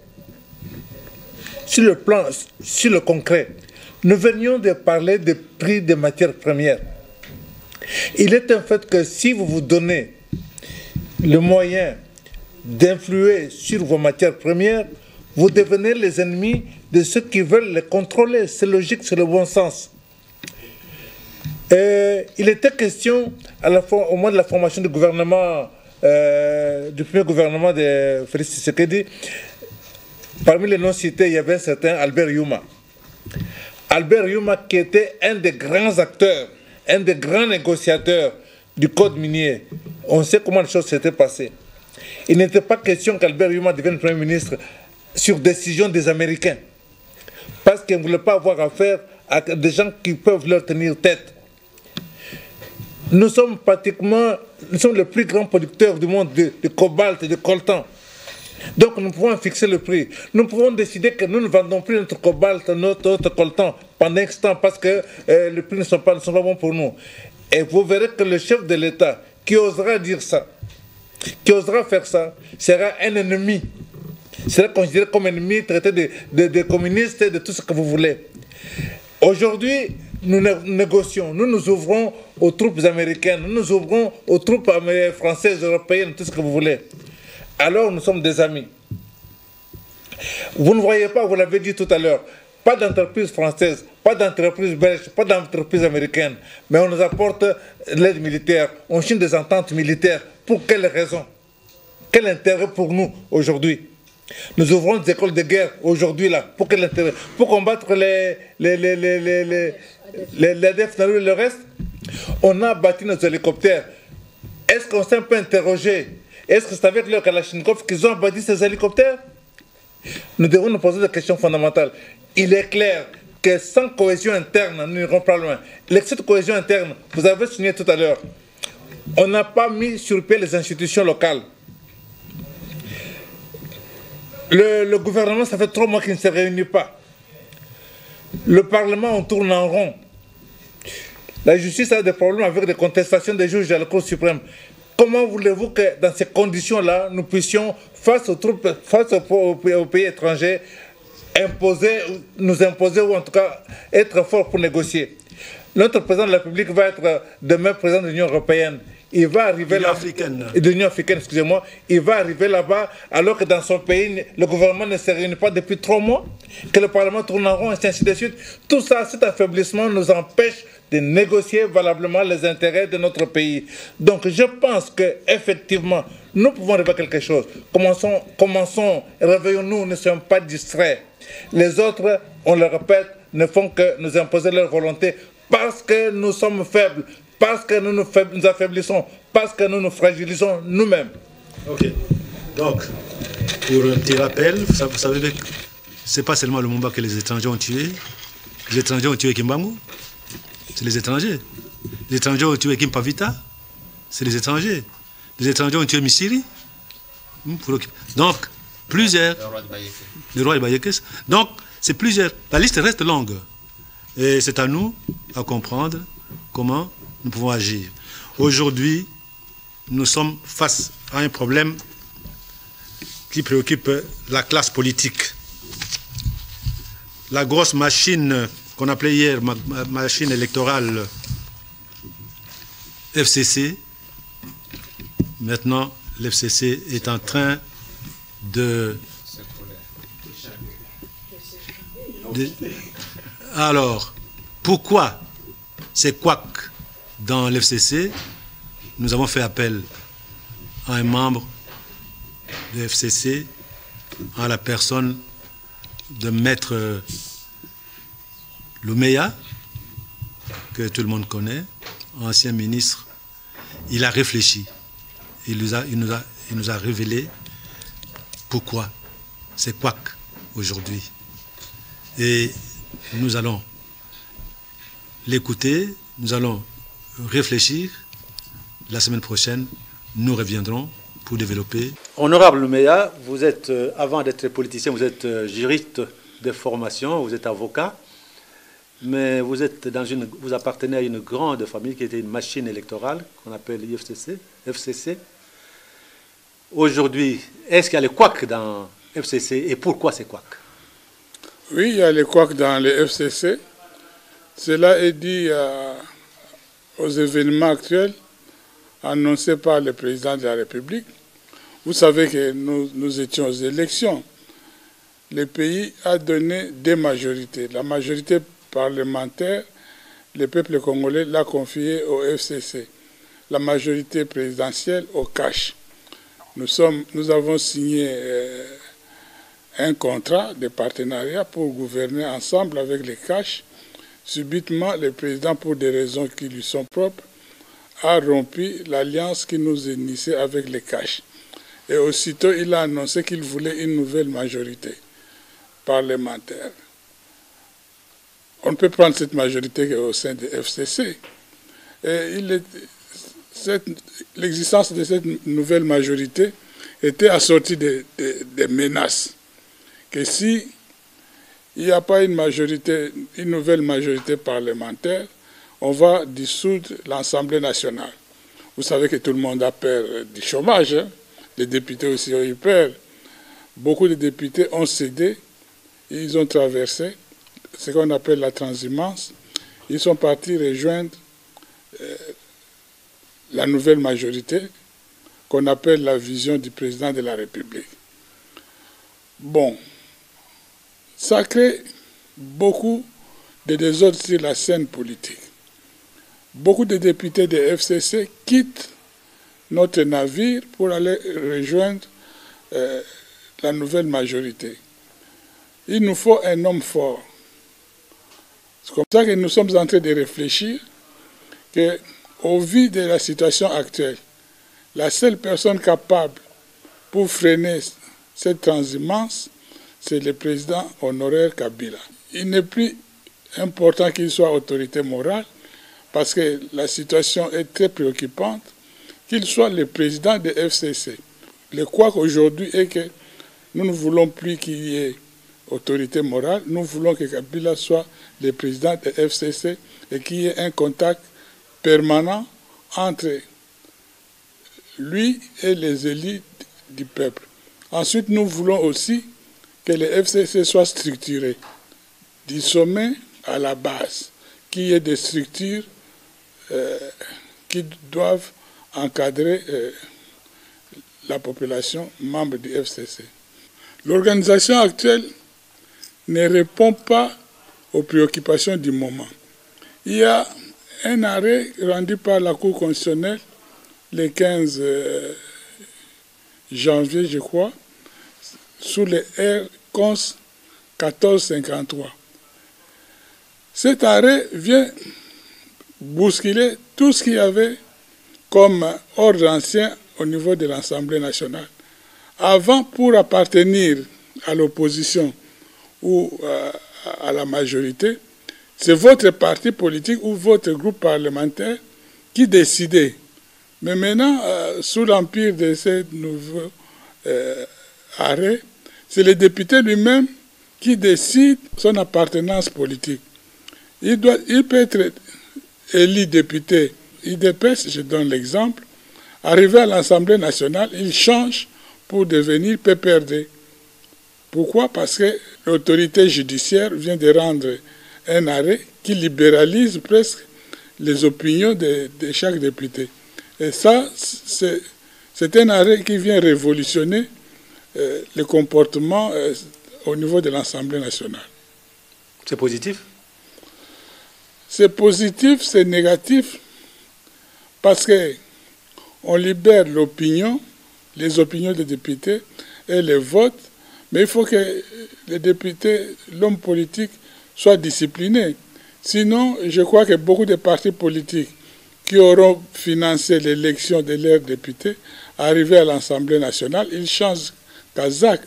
sur le concret, nous venions de parler des prix des matières premières. Il est un fait que si vous vous donnez le moyen d'influer sur vos matières premières, vous devenez les ennemis de ceux qui veulent les contrôler. C'est logique, c'est le bon sens. Il était question, au moment de la formation du gouvernement, du premier gouvernement de Félix Tshisekedi, parmi les noms cités, il y avait un certain Albert Youma. Albert Youma qui était un des grands acteurs, un des grands négociateurs du code minier. On sait comment les choses s'étaient passées. Il n'était pas question qu'Albert Youma devienne Premier ministre sur décision des Américains, parce qu'ils ne voulaient pas avoir affaire à des gens qui peuvent leur tenir tête. Nous sommes le plus grand producteur du monde de cobalt et de coltan. Donc nous pouvons fixer le prix. Nous pouvons décider que nous ne vendons plus notre cobalt, notre coltan pendant X temps parce que les prix ne sont pas bons pour nous. Et vous verrez que le chef de l'État qui osera dire ça, qui osera faire ça, sera un ennemi. Sera considéré comme ennemi, traité de communiste et de tout ce que vous voulez. Aujourd'hui, nous négocions, nous nous ouvrons aux troupes américaines, nous nous ouvrons aux troupes françaises, européennes, tout ce que vous voulez. Alors nous sommes des amis. Vous ne voyez pas, vous l'avez dit tout à l'heure, pas d'entreprise française, pas d'entreprise belge, pas d'entreprise américaine, mais on nous apporte l'aide militaire, on signe des ententes militaires. Pour quelles raisons? Quel intérêt pour nous aujourd'hui? Nous ouvrons des écoles de guerre aujourd'hui là. Pour quel intérêt? Pour combattre les ADF et le reste? On a bâti nos hélicoptères. Est-ce qu'on s'est un peu interrogé? Est-ce que c'est avec leur Kalachnikov qu'ils ont bâti ces hélicoptères? Nous devons nous poser des questions fondamentales. Il est clair que sans cohésion interne, nous n'irons pas loin. L'excès de cohésion interne, vous avez souligné tout à l'heure, on n'a pas mis sur pied les institutions locales. Le gouvernement, ça fait 3 mois qu'il ne se réunit pas. Le Parlement, on tourne en rond. La justice a des problèmes avec des contestations des juges à la Cour suprême. Comment voulez-vous que dans ces conditions-là, nous puissions, face aux troupes, face aux pays étrangers, nous imposer ou en tout cas être forts pour négocier? Notre président de la République va être demain président de l'Union européenne. Il va arriver là, de l'Union africaine, excusez-moi, il va arriver là-bas alors que dans son pays, le gouvernement ne se réunit pas depuis 3 mois, que le Parlement tourne en rond et ainsi de suite. Tout ça, cet affaiblissement nous empêche de négocier valablement les intérêts de notre pays. Donc je pense qu'effectivement, nous pouvons arriver à quelque chose. Commençons, réveillons-nous, ne soyons pas distraits. Les autres, on le répète, ne font que nous imposer leur volonté parce que nous sommes faibles, parce que nous affaiblissons, parce que nous nous fragilisons nous-mêmes. Ok. Donc, pour un petit rappel, vous savez que ce n'est pas seulement le Lumumba que les étrangers ont tué. Les étrangers ont tué Kimbangu. C'est les étrangers. Les étrangers ont tué Kim Pavita. C'est les étrangers. Les étrangers ont tué Misiri. Donc, plusieurs. Le roi de Bayekes. Donc, c'est plusieurs. La liste reste longue. Et c'est à nous à comprendre comment nous pouvons agir. Aujourd'hui, nous sommes face à un problème qui préoccupe la classe politique. La grosse machine qu'on appelait hier machine électorale FCC, maintenant l'FCC est en train de... Alors, pourquoi c'est couac dans l'FCC? Nous avons fait appel à un membre de l'FCC, à la personne de Maître Loumeya, que tout le monde connaît, ancien ministre. Il a réfléchi. Il nous a révélé pourquoi c'est couac aujourd'hui. Et nous allons l'écouter, nous allons réfléchir. La semaine prochaine, Nous reviendrons pour développer. Honorable Meya, vous êtes, avant d'être politicien, vous êtes juriste de formation, vous êtes avocat, mais vous appartenez à une grande famille qui était une machine électorale qu'on appelle FCC. Aujourd'hui, est-ce qu'il y a les couacs dans FCC et pourquoi ces couacs? Oui, il y a les couacs dans les FCC. Cela est dû aux événements actuels annoncés par le président de la République. Vous savez que nous étions aux élections. Le pays a donné des majorités. La majorité parlementaire, le peuple congolais l'a confiée au FCC. La majorité présidentielle au CACH. Nous avons signé un contrat de partenariat pour gouverner ensemble avec les CACH. Subitement, le président, pour des raisons qui lui sont propres, a rompu l'alliance qui nous unissait avec les CACH. Et aussitôt, il a annoncé qu'il voulait une nouvelle majorité parlementaire. On ne peut prendre cette majorité qu'au sein de FCC. L'existence de cette nouvelle majorité était assortie de menaces. Que si il n'y a pas une nouvelle majorité parlementaire, on va dissoudre l'Assemblée nationale. Vous savez que tout le monde a peur du chômage. Hein? Les députés aussi ont eu peur. Beaucoup de députés ont cédé. Ils ont traversé ce qu'on appelle la transhumance. Ils sont partis rejoindre la nouvelle majorité qu'on appelle la vision du président de la République. Bon, ça crée beaucoup de désordre sur la scène politique. Beaucoup de députés de FCC quittent notre navire pour aller rejoindre la nouvelle majorité. Il nous faut un homme fort. C'est comme ça que nous sommes en train de réfléchir qu'au vu de la situation actuelle, la seule personne capable pour freiner cette transhumance, c'est le président honoraire Kabila. Il n'est plus important qu'il soit autorité morale, parce que la situation est très préoccupante, qu'il soit le président de FCC. Le quoi aujourd'hui est que nous ne voulons plus qu'il y ait autorité morale, nous voulons que Kabila soit le président de FCC et qu'il y ait un contact permanent entre lui et les élites du peuple. Ensuite, nous voulons aussi que le FCC soit structuré du sommet à la base, qu'il y ait des structures qui doivent encadrer la population membre du FCC. L'organisation actuelle ne répond pas aux préoccupations du moment. Il y a un arrêt rendu par la Cour constitutionnelle le 15 janvier, je crois, sous le R-Cons 1453. Cet arrêt vient bousculer tout ce qu'il y avait comme ordre ancien au niveau de l'Assemblée nationale. Avant, pour appartenir à l'opposition ou à la majorité, c'est votre parti politique ou votre groupe parlementaire qui décidait. Mais maintenant, sous l'empire de ces nouveaux arrêts, c'est le député lui-même qui décide son appartenance politique. Il peut être élu député IDPS, je donne l'exemple, arrivé à l'Assemblée nationale, il change pour devenir PPRD. Pourquoi? Parce que l'autorité judiciaire vient de rendre un arrêt qui libéralise presque les opinions de chaque député. Et ça, c'est un arrêt qui vient révolutionner le comportement au niveau de l'Assemblée nationale. C'est positif? C'est positif, c'est négatif, parce qu'on libère l'opinion, les opinions des députés et les votes, mais il faut que les députés, l'homme politique, soit discipliné. Sinon, je crois que beaucoup de partis politiques qui auront financé l'élection de leurs députés, arrivés à l'Assemblée nationale, ils changent Kazakh,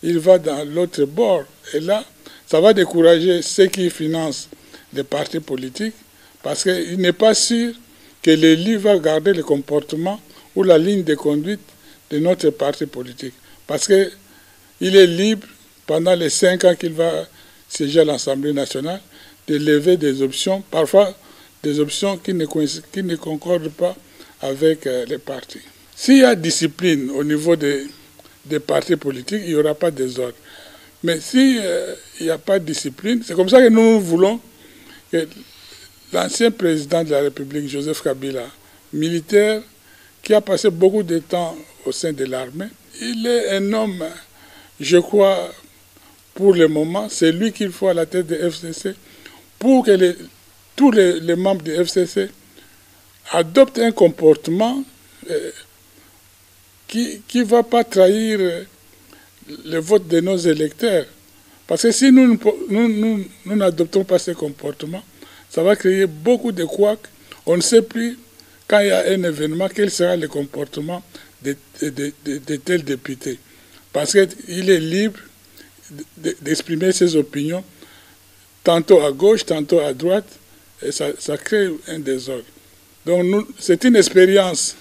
ils vont dans l'autre bord. Et là, ça va décourager ceux qui financent les partis politiques, parce qu'il n'est pas sûr que l'élu va garder le comportement ou la ligne de conduite de notre parti politique. Parce qu'il est libre, pendant les 5 ans qu'il va siéger à l'Assemblée nationale, de lever des options, parfois des options qui ne concordent pas avec les partis. S'il y a discipline au niveau des partis politiques, il n'y aura pas de désordre. Mais s'il n'y a pas de discipline, c'est comme ça que nous voulons que l'ancien président de la République, Joseph Kabila, militaire, qui a passé beaucoup de temps au sein de l'armée, il est un homme, je crois, pour le moment, c'est lui qu'il faut à la tête de FCC, pour que tous les membres du FCC adoptent un comportement qui ne va pas trahir le vote de nos électeurs. Parce que si nous n'adoptons pas ce comportement, ça va créer beaucoup de couacs. On ne sait plus, quand il y a un événement, quel sera le comportement de tel député. Parce qu'il est libre d'exprimer ses opinions, tantôt à gauche, tantôt à droite, et ça crée un désordre. Donc c'est une expérience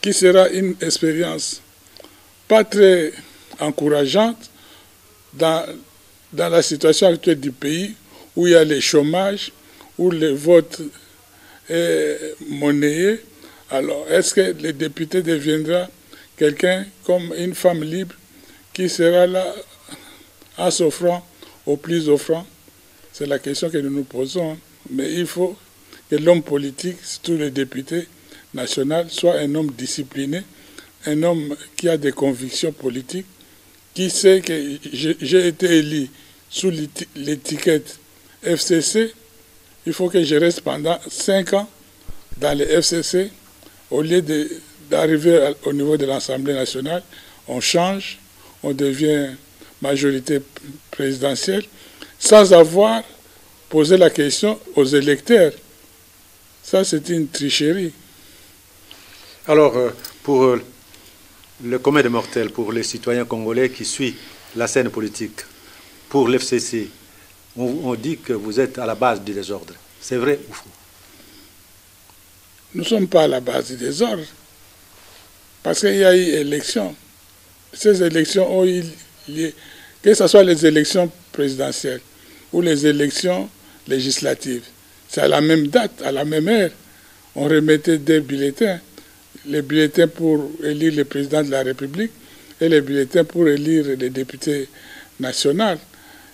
qui sera une expérience pas très encourageante dans la situation actuelle du pays, où il y a le chômage, où le vote est monnayé. Alors, est-ce que le député deviendra quelqu'un comme une femme libre qui sera là en s'offrant au plus offrant? C'est la question que nous nous posons. Mais il faut que l'homme politique, surtout le député national, soit un homme discipliné, un homme qui a des convictions politiques, qui sait que j'ai été élu sous l'étiquette FCC, il faut que je reste pendant 5 ans dans le FCC, au lieu d'arriver au niveau de l'Assemblée nationale, on change, on devient majorité présidentielle, sans avoir posé la question aux électeurs. Ça, c'est une tricherie. Alors, pour le commun des mortels, pour les citoyens congolais qui suivent la scène politique, pour l'FCC, on dit que vous êtes à la base du désordre. C'est vrai ou faux? Nous ne sommes pas à la base du désordre. Parce qu'il y a eu élection. Ces élections ont eu lieu, que ce soit les élections présidentielles ou les élections législatives. C'est à la même date, à la même heure. On remettait des bulletins. Les bulletins pour élire le président de la République et les bulletins pour élire les députés nationaux.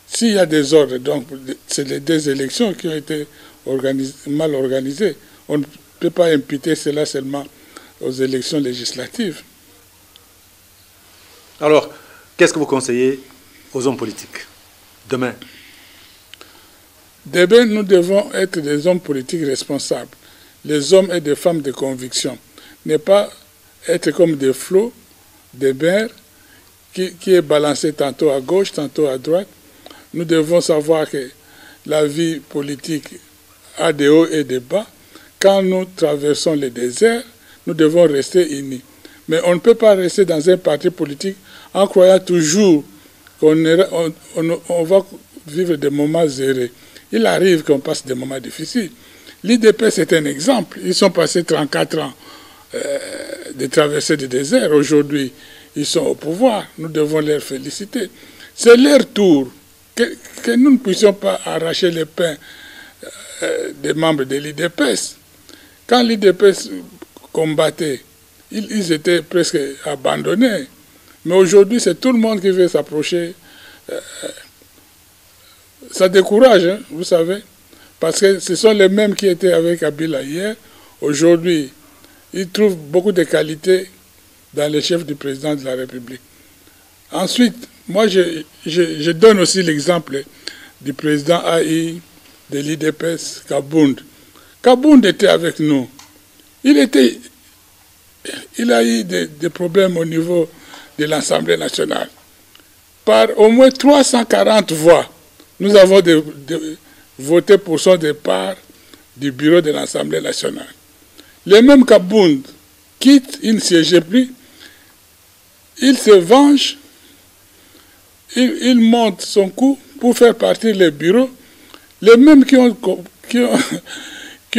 S'il y a des ordres, donc c'est les 2 élections qui ont été mal organisées. On ne peut pas imputer cela seulement aux élections législatives. Alors, qu'est-ce que vous conseillez aux hommes politiques demain? Demain, nous devons être des hommes politiques responsables, les hommes et des femmes de conviction. Ne pas être comme des flots, des mers, qui est balancé tantôt à gauche, tantôt à droite. Nous devons savoir que la vie politique a des hauts et des bas. Quand nous traversons le désert, nous devons rester unis. Mais on ne peut pas rester dans un parti politique en croyant toujours qu'on va vivre des moments zérés. Il arrive qu'on passe des moments difficiles. L'IDP, c'est un exemple. Ils sont passés 34 ans de traverser du désert. Aujourd'hui, ils sont au pouvoir. Nous devons les féliciter. C'est leur tour. Que nous ne puissions pas arracher les pains des membres de l'IDPS. Quand l'IDPS combattait, ils étaient presque abandonnés. Mais aujourd'hui, c'est tout le monde qui veut s'approcher. Ça décourage, hein, vous savez, parce que ce sont les mêmes qui étaient avec Kabila hier. Aujourd'hui, ils trouvent beaucoup de qualités dans les chefs du président de la République. Ensuite, moi, je donne aussi l'exemple du président AI de l'IDPS, Kabound. Kabound était avec nous. Il a eu des problèmes au niveau de l'Assemblée nationale. Par au moins 340 voix, nous avons voté pour son départ du bureau de l'Assemblée nationale. Le même Kabound quitte, il ne siégeait plus, il se venge, il monte son coup pour faire partir le bureau. Les mêmes qui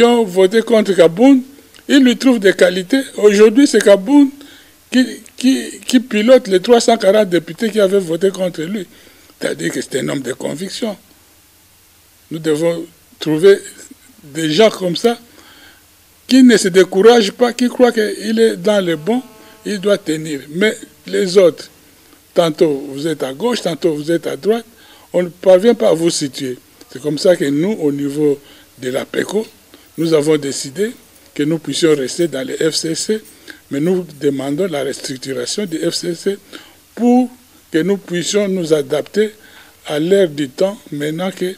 ont voté contre Kabound, il lui trouve des qualités. Aujourd'hui, c'est Kaboun qui pilote les 340 députés qui avaient voté contre lui. C'est-à-dire que c'est un homme de conviction. Nous devons trouver des gens comme ça qui ne se découragent pas, qui croient qu'il est dans le bon, il doit tenir. Mais les autres, tantôt vous êtes à gauche, tantôt vous êtes à droite, on ne parvient pas à vous situer. C'est comme ça que nous, au niveau de la PECO, nous avons décidé que nous puissions rester dans les FCC, mais nous demandons la restructuration des FCC pour que nous puissions nous adapter à l'ère du temps. Maintenant qu'il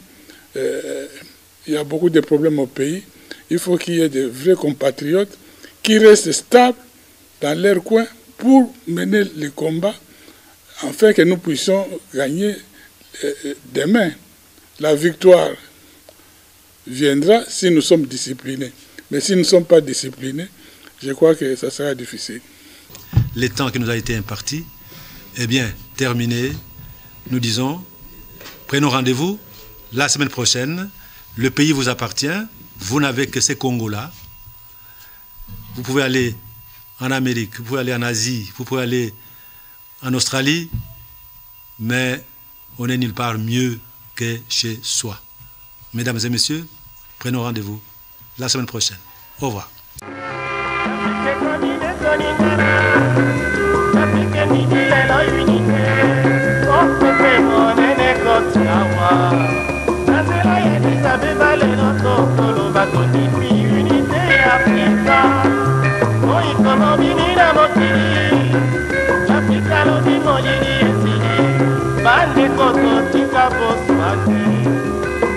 y a beaucoup de problèmes au pays, il faut qu'il y ait de vrais compatriotes qui restent stables dans leur coin pour mener les combats, afin que nous puissions gagner demain. La victoire viendra si nous sommes disciplinés. Mais si nous ne sommes pas disciplinés, je crois que ça sera difficile. Le temps qui nous a été imparti est bien terminé. Nous disons, prenons rendez-vous la semaine prochaine. Le pays vous appartient. Vous n'avez que ces Congos-là. Vous pouvez aller en Amérique, vous pouvez aller en Asie, vous pouvez aller en Australie, mais on n'est nulle part mieux que chez soi. Mesdames et messieurs, prenons rendez-vous la semaine prochaine. Au revoir.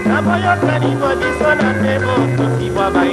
Naboyo kani bobi sona tebo tuki baba